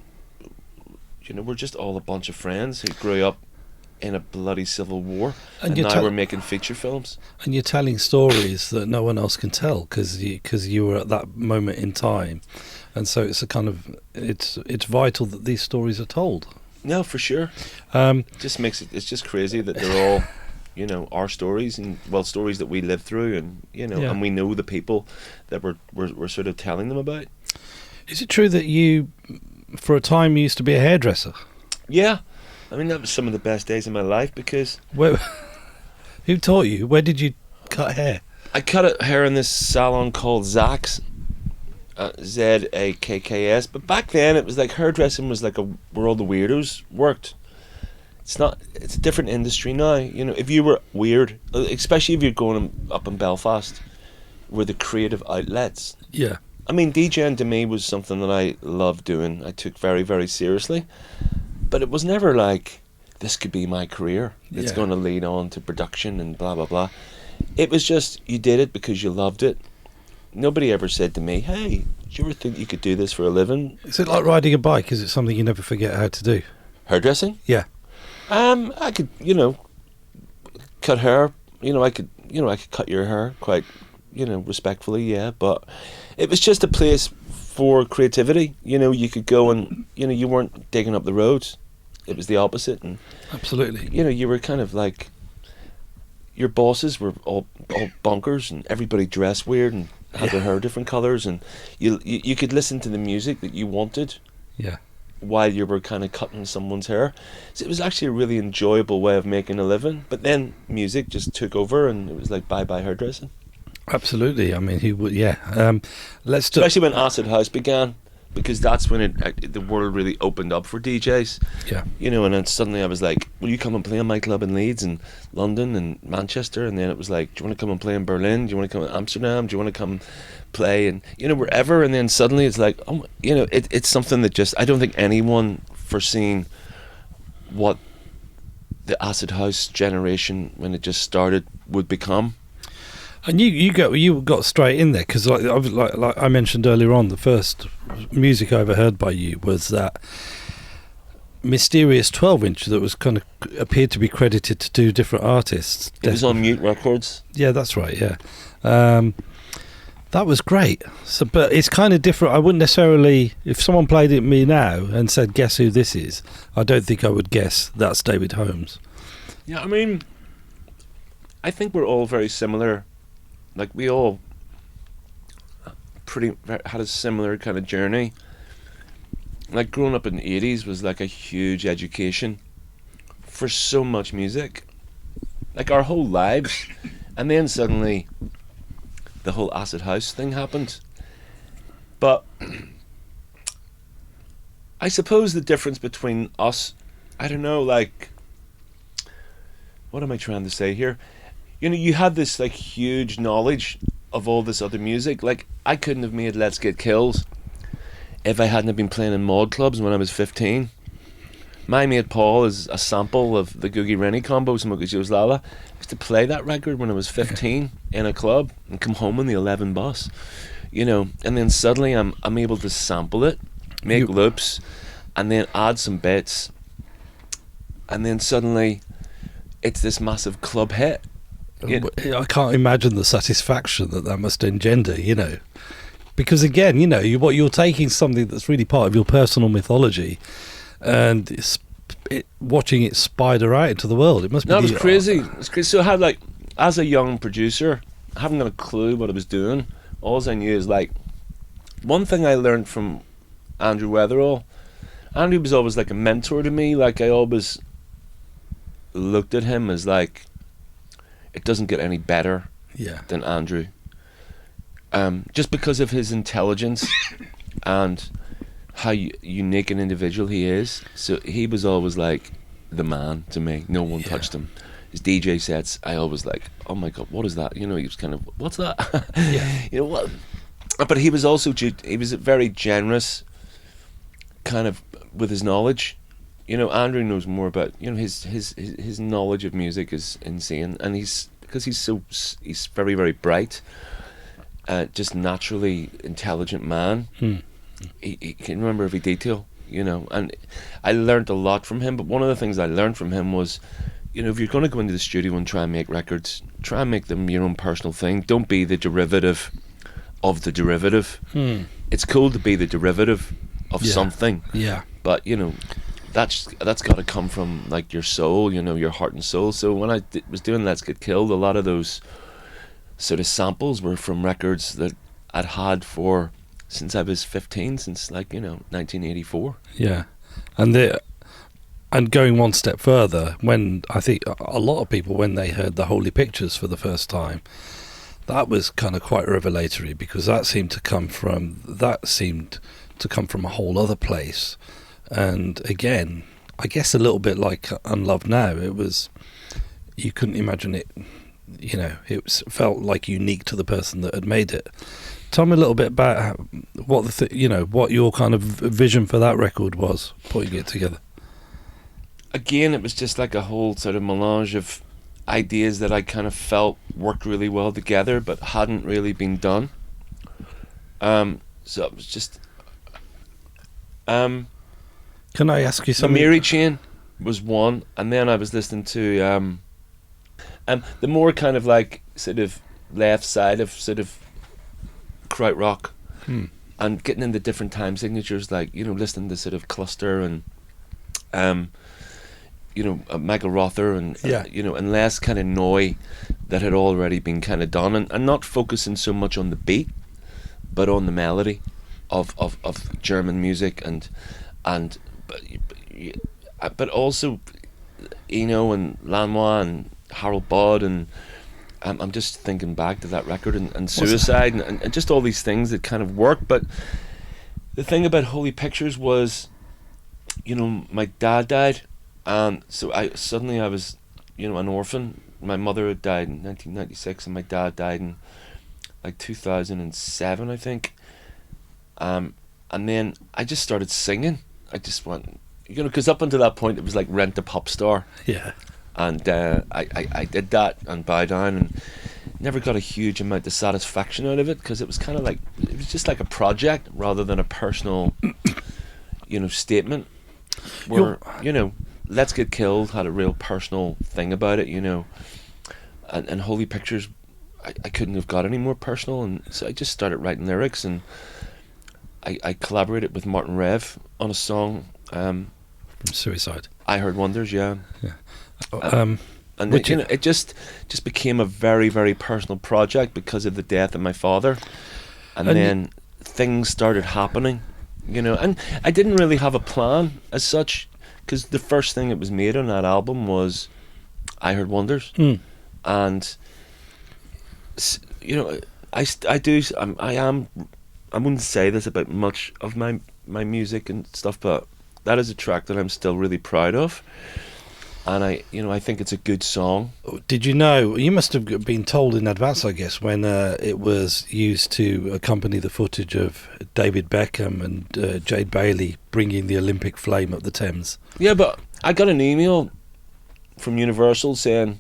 we're just all a bunch of friends who grew up in a bloody civil war, and you're now we're making feature films. And you're telling stories that no one else can tell because you were at that moment in time, and so it's a kind of it's vital that these stories are told. No, for sure. Just makes it. It's just crazy that they're all, our stories and stories that we lived through, and and we know the people that we're sort of telling them about. Is it true that you, for a time, used to be a hairdresser? Yeah, I mean that was some of the best days of my life because. Who taught you? Where did you cut hair? I cut hair in this salon called Zach's. Zakks, but back then it was like hairdressing was like where all the weirdos worked. It's a different industry now. If you were weird, especially if you're going up in Belfast, were the creative outlets. Yeah. I mean, DJing to me was something that I loved doing. I took very, very seriously, but it was never like this could be my career. It's going to lead on to production and blah blah blah. It was just you did it because you loved it. Nobody ever said to me, "Hey, do you ever think you could do this for a living?" Is it like riding a bike? Is it something you never forget how to do? Hairdressing? Yeah. I could, cut hair. I could cut your hair quite, respectfully. Yeah, but it was just a place for creativity. You could go and, you weren't digging up the roads. It was the opposite, and absolutely. You were kind of like your bosses were all bonkers, and everybody dressed weird and had their hair different colours, and you could listen to the music that you wanted while you were kind of cutting someone's hair. So it was actually a really enjoyable way of making a living, but then music just took over and it was like bye hairdressing. Absolutely. I mean, he would, especially when Acid House began, because that's when the world really opened up for DJs. Yeah. And then suddenly I was like, will you come and play in my club in Leeds and London and Manchester? And then it was like, do you want to come and play in Berlin? Do you want to come to Amsterdam? Do you want to come play and wherever? And then suddenly it's like, it's something that just, I don't think anyone foreseen what the Acid House generation, when it just started, would become. And you got straight in there because like I mentioned earlier on, the first music I ever heard by you was that mysterious 12-inch that was kind of appeared to be credited to two different artists. It was on Mute Records. Yeah, that's right. Yeah, that was great. So, but it's kind of different. I wouldn't necessarily, if someone played it me now and said, "Guess who this is?" I don't think I would guess that's David Holmes. Yeah, I mean, I think we're all very similar. Like we all had a similar kind of journey. Like growing up in the 80s was like a huge education for so much music. Like our whole lives. And then suddenly the whole Acid House thing happened. But I suppose the difference between us, I don't know, like, what am I trying to say here? You had this like huge knowledge of all this other music. Like I couldn't have made Let's Get Kills if I hadn't have been playing in mod clubs when I was 15. My mate Paul is a sample of the Googie Rennie combo, Smokey Joe's Lala. I used to play that record when I was 15 in a club and come home on the 11 bus, and then suddenly I'm able to sample it, make loops, and then add some bits, and then suddenly it's this massive club hit. I can't imagine the satisfaction that must engender, because again, you're taking something that's really part of your personal mythology, and watching it spider out into the world. It must be. No, it was crazy. It's crazy. So I had like, as a young producer, I haven't got a clue what I was doing. All I knew is like, one thing I learned from Andrew Weatherall. Andrew was always like a mentor to me. Like I always looked at him as like, it doesn't get any better than Andrew. Just because of his intelligence and how unique an individual he is. So he was always like the man to me. No one touched him. His DJ sets, I always like, oh my God, what is that? He was kind of, what's that? What? But he was also, he was very generous kind of with his knowledge. Andrew knows more about, his knowledge of music is insane, and he's very, very bright, just naturally intelligent man. He can remember every detail. and I learned a lot from him. But one of the things I learned from him was, if you're going to go into the studio and try and make records, try and make them your own personal thing. Don't be the derivative of the derivative. It's cool to be the derivative of something. Yeah. But that's got to come from like your soul, your heart and soul. So when I was doing Let's Get Killed, a lot of those sort of samples were from records that I'd had since I was 15, since 1984. Yeah, and going one step further, when I think a lot of people, when they heard the Holy Pictures for the first time, that was kind of quite revelatory, because that seemed to come from a whole other place. And again, I guess a little bit like Unloved Now, you couldn't imagine it. Felt like unique to the person that had made it. Tell me a little bit about what your kind of vision for that record was, putting it together. Again, it was just like a whole sort of melange of ideas that I kind of felt worked really well together, but hadn't really been done. So it was just. Can I ask you something? Mary Chain was one, and then I was listening to the more kind of like sort of left side of sort of krautrock, and getting into different time signatures, like listening to sort of Cluster and Michael Rother and and less kind of Noy that had already been kind of done, and not focusing so much on the beat but on the melody of German music but also and Lanois and Harold Budd, and I'm just thinking back to that record and Suicide and just all these things that kind of work. But the thing about Holy Pictures was, my dad died, and so I was an orphan. My mother had died in 1996 and my dad died in like 2007, I think. And then I just started singing. I just went, because up until that point it was like Rent a Pop Star. Yeah. And I did that and Bow Down, and never got a huge amount of satisfaction out of it, because it was kind of like, it was just like a project rather than a personal statement, where Let's Get Killed had a real personal thing about it, and Holy Pictures, I couldn't have got any more personal, and so I just started writing lyrics, and I collaborated with Martin Rev on a song from Suicide. I Heard Wonders, yeah. And it just became a very, very personal project because of the death of my father, and then things started happening, and I didn't really have a plan as such, because the first thing that was made on that album was I Heard Wonders, and I wouldn't say this about much of my music and stuff, but that is a track that I'm still really proud of. And I think it's a good song. Did you know? You must have been told in advance, I guess, when it was used to accompany the footage of David Beckham and Jade Bailey bringing the Olympic flame up the Thames. Yeah, but I got an email from Universal saying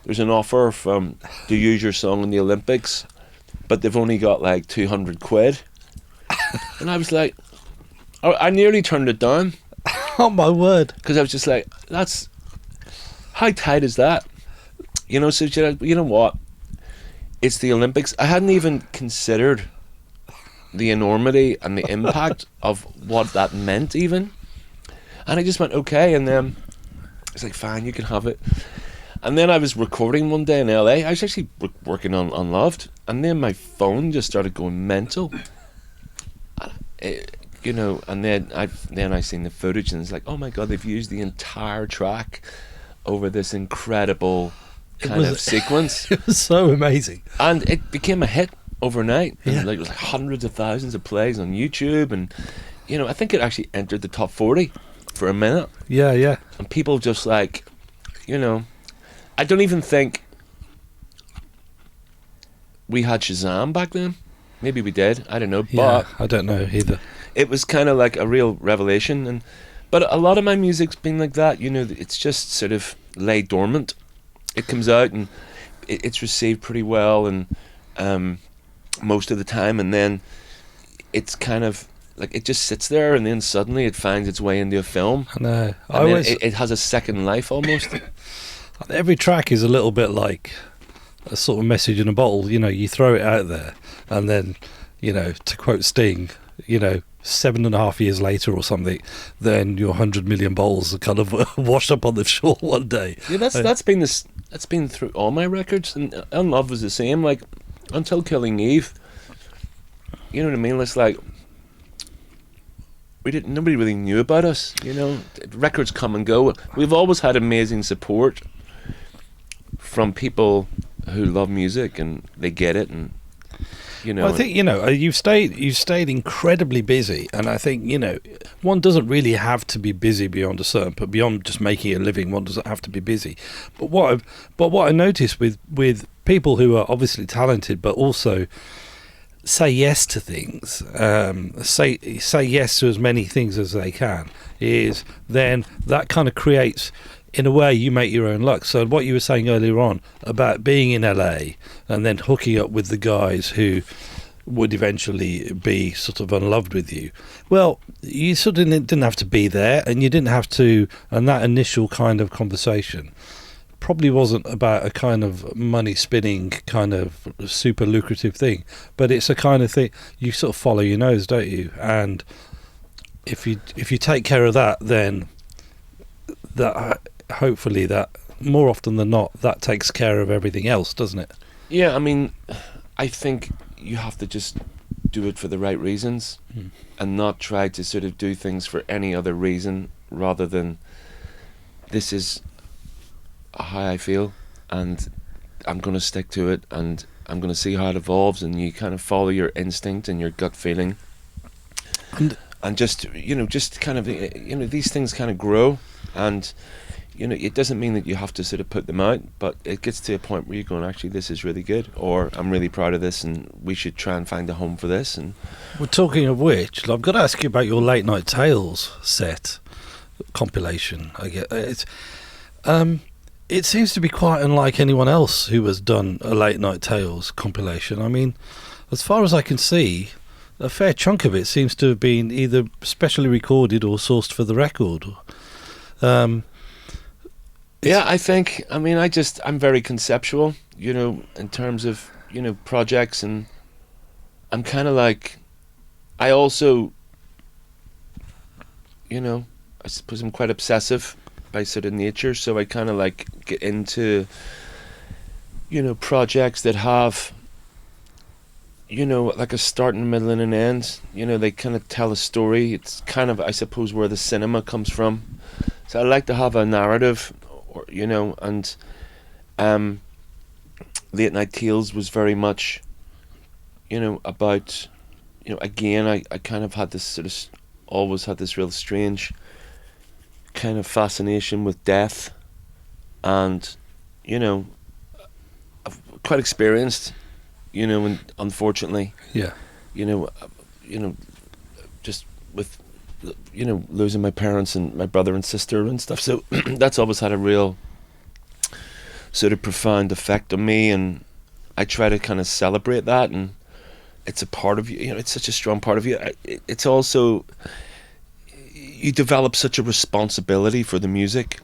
there's an offer to use your song in the Olympics, but they've only got like 200 quid. And I was like, I nearly turned it down. Oh my word! Because I was just like, that's, how tight is that? So you know what? It's the Olympics. I hadn't even considered the enormity and the impact of what that meant even. And I just went, okay, and then it's like, fine, you can have it. And then I was recording one day in LA. I was actually working on Unloved, and then my phone just started going mental. And then I seen the footage, and it's like, oh my god, they've used the entire track over this incredible kind of sequence. It was so amazing, and it became a hit overnight. Yeah. And it was like hundreds of thousands of plays on YouTube, and I think it actually entered the top 40 for a minute. Yeah. And people just like, I don't even think we had Shazam back then. Maybe we did. I don't know. Yeah, but I don't know either. It was kind of like a real revelation, but a lot of my music's been like that. It's just sort of lay dormant. It comes out and it's received pretty well, and most of the time, and then it's kind of like it just sits there, and then suddenly it finds its way into a film. I know. And then it has a second life almost. Every track is a little bit like a sort of message in a bottle. You throw it out there, and then, to quote Sting, 7.5 years later or something, then your 100 million bottles are kind of washed up on the shore one day. Yeah, that's been through all my records, and Unloved was the same. Like, until Killing Eve, you know what I mean? It's like nobody really knew about us. Records come and go. We've always had amazing support from people who love music and they get it, and I think you've stayed incredibly busy, and I think one doesn't really have to be busy beyond a certain, but beyond just making a living, one doesn't have to be busy. But what I notice with people who are obviously talented, but also say yes to things, say yes to as many things as they can, is then that kind of creates, in a way, you make your own luck. So what you were saying earlier on about being in LA and then hooking up with the guys who would eventually be sort of unloved with you, well, you sort of didn't have to be there, and you didn't have to, and that initial kind of conversation probably wasn't about a kind of money spinning kind of super lucrative thing, but it's a kind of thing you sort of follow your nose, don't you? And if you take care of that, then that hopefully that more often than not that takes care of everything else, doesn't it? Yeah, I mean, I think you have to just do it for the right reasons, and not try to sort of do things for any other reason rather than this is how I feel and I'm going to stick to it and I'm going to see how it evolves, and you kind of follow your instinct and your gut feeling, and just just kind of these things kind of grow, and it doesn't mean that you have to sort of put them out, but it gets to a point where you're going, actually, this is really good, or I'm really proud of this, and we should try and find a home for this. And well, talking of which, I've got to ask you about your Late Night Tales set compilation. I get it. It seems to be quite unlike anyone else who has done a Late Night Tales compilation. I mean, as far as I can see, a fair chunk of it seems to have been either specially recorded or sourced for the record. Yeah, I think, I'm very conceptual, in terms of, projects, and I'm kind of like, I also, I suppose I'm quite obsessive by sort of nature, so I kind of like get into, projects that have, like a start and a middle and an end. They kind of tell a story. It's kind of, I suppose, where the cinema comes from. So I like to have a narrative, and Late Night Tales was very much, about, again, I kind of had this sort of, always had this real strange kind of fascination with death, and, I'm quite experienced, and unfortunately, just with, losing my parents and my brother and sister and stuff. So that's always had a real sort of profound effect on me, and I try to kind of celebrate that, and it's a part of you, it's such a strong part of you. It's also, you develop such a responsibility for the music.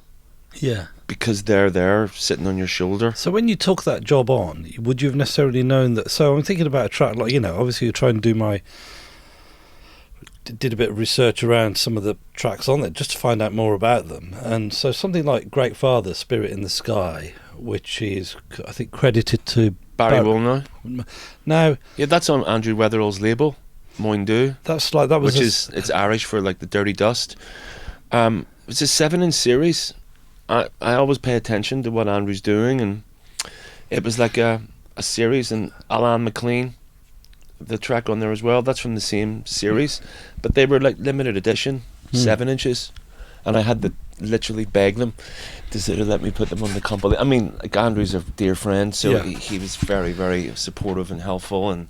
Yeah. Because they're there sitting on your shoulder. So when you took that job on, would you have necessarily known that? So I'm thinking about a track like, obviously you're trying to did a bit of research around some of the tracks on it just to find out more about them. And so something like Great Father, Spirit in the Sky, which is, I think, credited to Barry Woolnough. Now, yeah, that's on Andrew Weatherall's label, Moindoo. That's like, that was, it's Irish for like the dirty dust. It's a 7-inch series. I always pay attention to what Andrew's doing, and it was like a series, and Alan McLean, the track on there as well, that's from the same series, but they were like limited edition, 7 inches, and I had to literally beg them to sort of let me put them on the compilation. I mean, like, Andrew's a dear friend, so he was very, very supportive and helpful, and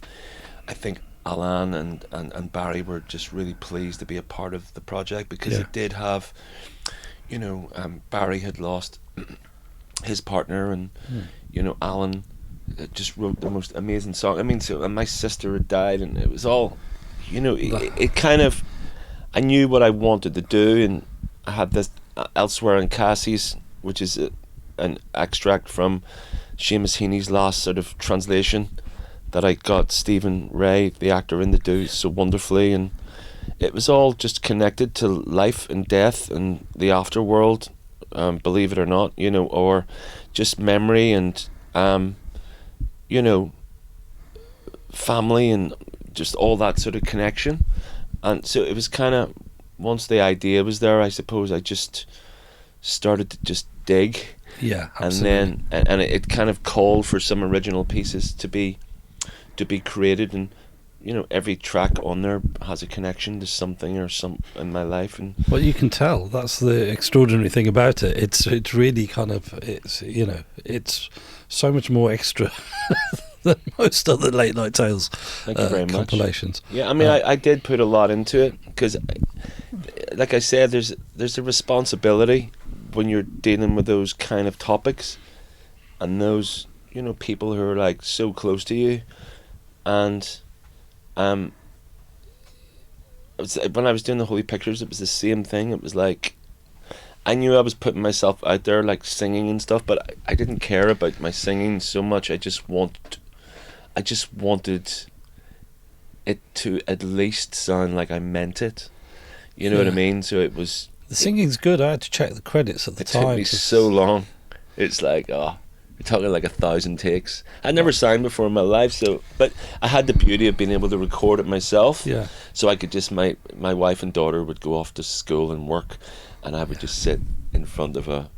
I think Alan and Barry were just really pleased to be a part of the project, because it did have, Barry had lost his partner, and Alan just wrote the most amazing song. I mean, so, and my sister had died, and it was all you know, it kind of, I knew what I wanted to do, and I had this Elsewhere in Cassie's, which is an extract from Seamus Heaney's last sort of translation that I got Stephen Ray, the actor, in to do so wonderfully, and it was all just connected to life and death and the afterworld, believe it or not, you know, or just memory and, you know, family and just all that sort of connection. And so it was kind of, once the idea was there, I suppose I just started to just dig. Yeah, absolutely. And then it kind of called for some original pieces to be created, and you know, every track on there has a connection to something or some in my life. And well, you can tell. That's the extraordinary thing about it. It's really kind of, it's, you know, it's so much more extra than most other Late Night Tales compilations. Much. Yeah, I mean, I did put a lot into it because, like I said, there's a responsibility when you're dealing with those kind of topics and those, you know, people who are like so close to you. And when I was doing the Holy Pictures, it was the same thing. It was like, I knew I was putting myself out there, like singing and stuff, but I didn't care about my singing so much. I just wanted it to at least sound like I meant it. You know what I mean? So it was... The singing's good. I had to check the credits at the time. It took me so long. It's like, we're talking like 1,000 takes. I never sang before in my life, so, but I had the beauty of being able to record it myself. Yeah. So I could just, my wife and daughter would go off to school and work, and I would just sit in front of a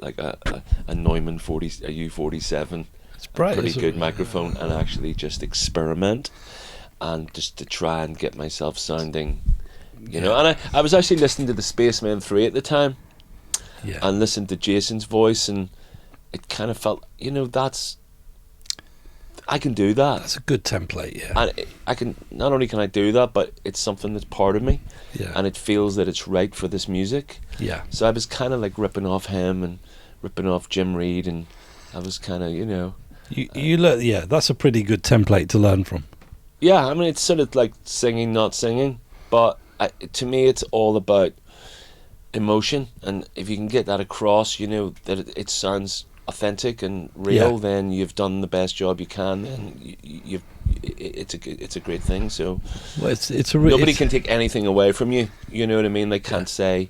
Neumann a U47, it's bright, pretty good microphone, and actually just experiment, and just to try and get myself sounding, you know. And I was actually listening to the Spaceman 3 at the time. Yeah. And listened to Jason's voice, and it kind of felt, you know, I can do that. That's a good template, yeah. And I can, not only can I do that, but it's something that's part of me. Yeah. And it feels that it's right for this music. Yeah. So I was kind of like ripping off him and ripping off Jim Reed, and I was kind of, you know. Yeah, that's a pretty good template to learn from. Yeah, I mean, it's sort of like singing, not singing, but to me, it's all about emotion, and if you can get that across, you know, that it sounds authentic and real, then you've done the best job you can, and it's a great thing. So well, nobody can take anything away from you, you know what I mean? They can't say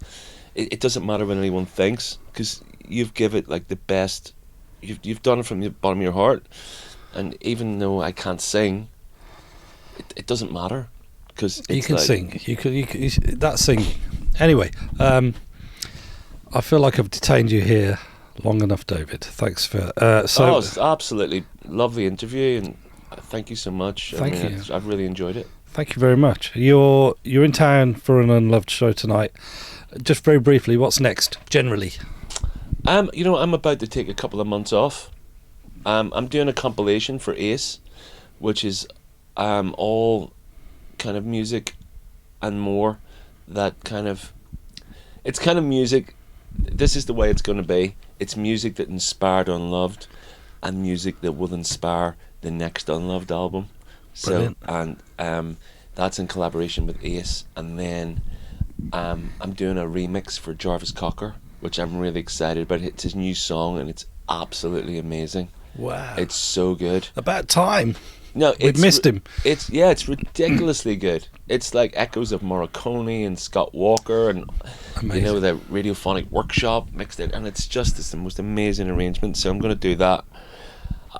it doesn't matter what anyone thinks, because you've given it like the best. You've done it from the bottom of your heart, and even though I can't sing, it doesn't matter, because you can sing. You that's singing. Anyway, I feel like I've detained you here long enough, David. Thanks for... it's absolutely lovely interview, and thank you so much. Thank you. I've really enjoyed it. Thank you very much. You're in town for an Unloved show tonight. Just very briefly, what's next, generally? You know, I'm about to take a couple of months off. I'm doing a compilation for Ace, which is all kind of music and more. That kind of, it's kind of music, this is the way it's going to be. It's music that inspired Unloved, and music that will inspire the next Unloved album. Brilliant. So, and that's in collaboration with Ace, and then I'm doing a remix for Jarvis Cocker, which I'm really excited about. It's his new song, and it's absolutely amazing. Wow. It's so good. About time. No, we've missed him. It's ridiculously good. It's like echoes of Morricone and Scott Walker, and amazing. You know, the Radiophonic Workshop mixed in, and it's the most amazing arrangement. So I'm going to do that.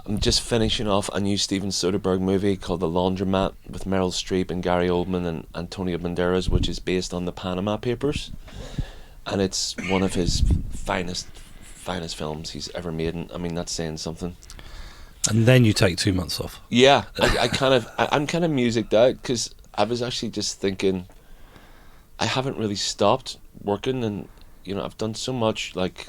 I'm just finishing off a new Steven Soderbergh movie called The Laundromat with Meryl Streep and Gary Oldman and Antonio Banderas, which is based on the Panama Papers, and it's one of his finest films he's ever made. And I mean, that's saying something. And then you take 2 months off. Yeah, I'm kind of musicked out, because I was actually just thinking, I haven't really stopped working, and you know, I've done so much like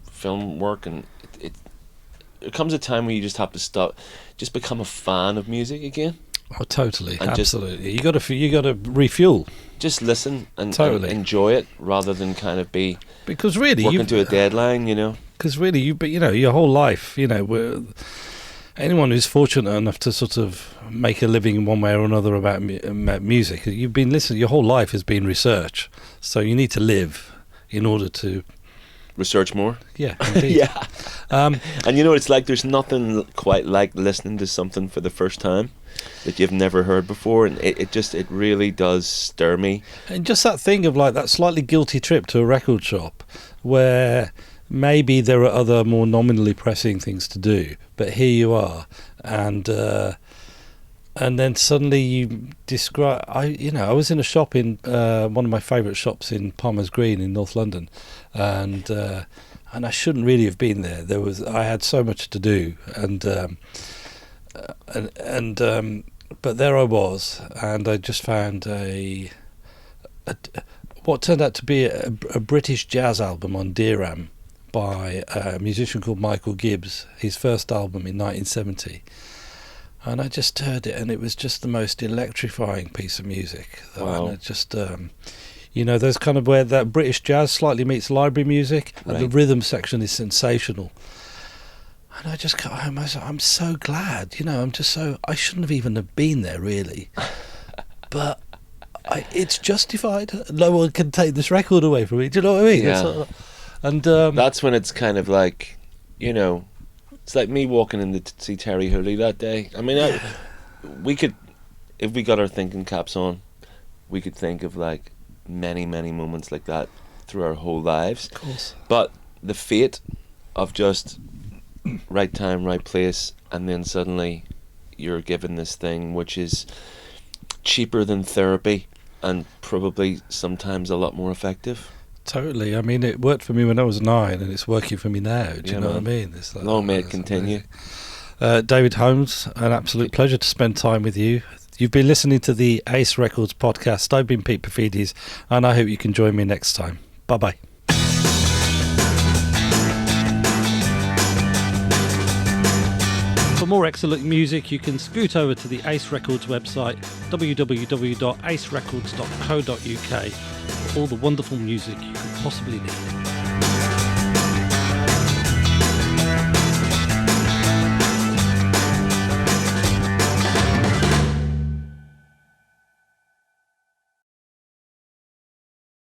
film work, and there comes a time where you just have to stop, just become a fan of music again. Oh, totally, and absolutely. You got to refuel. Just listen and enjoy it, rather than kind of be because really working to a deadline, you know. Because really, your whole life, you know, anyone who's fortunate enough to sort of make a living in one way or another about music, you've been listening, your whole life has been research, so you need to live in order to research more. Yeah, indeed. Yeah. And you know, it's like there's nothing quite like listening to something for the first time that you've never heard before, and it really does stir me. And just that thing of like that slightly guilty trip to a record shop where maybe there are other more nominally pressing things to do, but here you are, and then suddenly you describe. I was in a shop in one of my favourite shops in Palmer's Green in North London, and I shouldn't really have been there. I had so much to do, but there I was, and I just found what turned out to be a British jazz album on DRAM by a musician called Michael Gibbs, his first album in 1970. And I just heard it, and it was just the most electrifying piece of music. Wow. And it just, those kind of where that British jazz slightly meets library music, and the rhythm section is sensational. And I just got home, I was like, I'm so glad, I shouldn't have even have been there, really. But it's justified. No one can take this record away from me. Do you know what I mean? Yeah. And that's when it's kind of like, it's like me walking in to see Terry Hooley that day. I mean, we could, if we got our thinking caps on, we could think of like many, many moments like that through our whole lives. Of course. But the fate of just right time, right place, and then suddenly you're given this thing which is cheaper than therapy and probably sometimes a lot more effective. Totally. I mean, it worked for me when I was 9, and it's working for me now. Do you know what I mean? It's like, long may it continue. David Holmes, an absolute pleasure to spend time with you. You've been listening to the Ace Records podcast. I've been Pete Paphides, and I hope you can join me next time. Bye-bye. For more excellent music, you can scoot over to the Ace Records website, www.acerecords.co.uk, for all the wonderful music you could possibly need.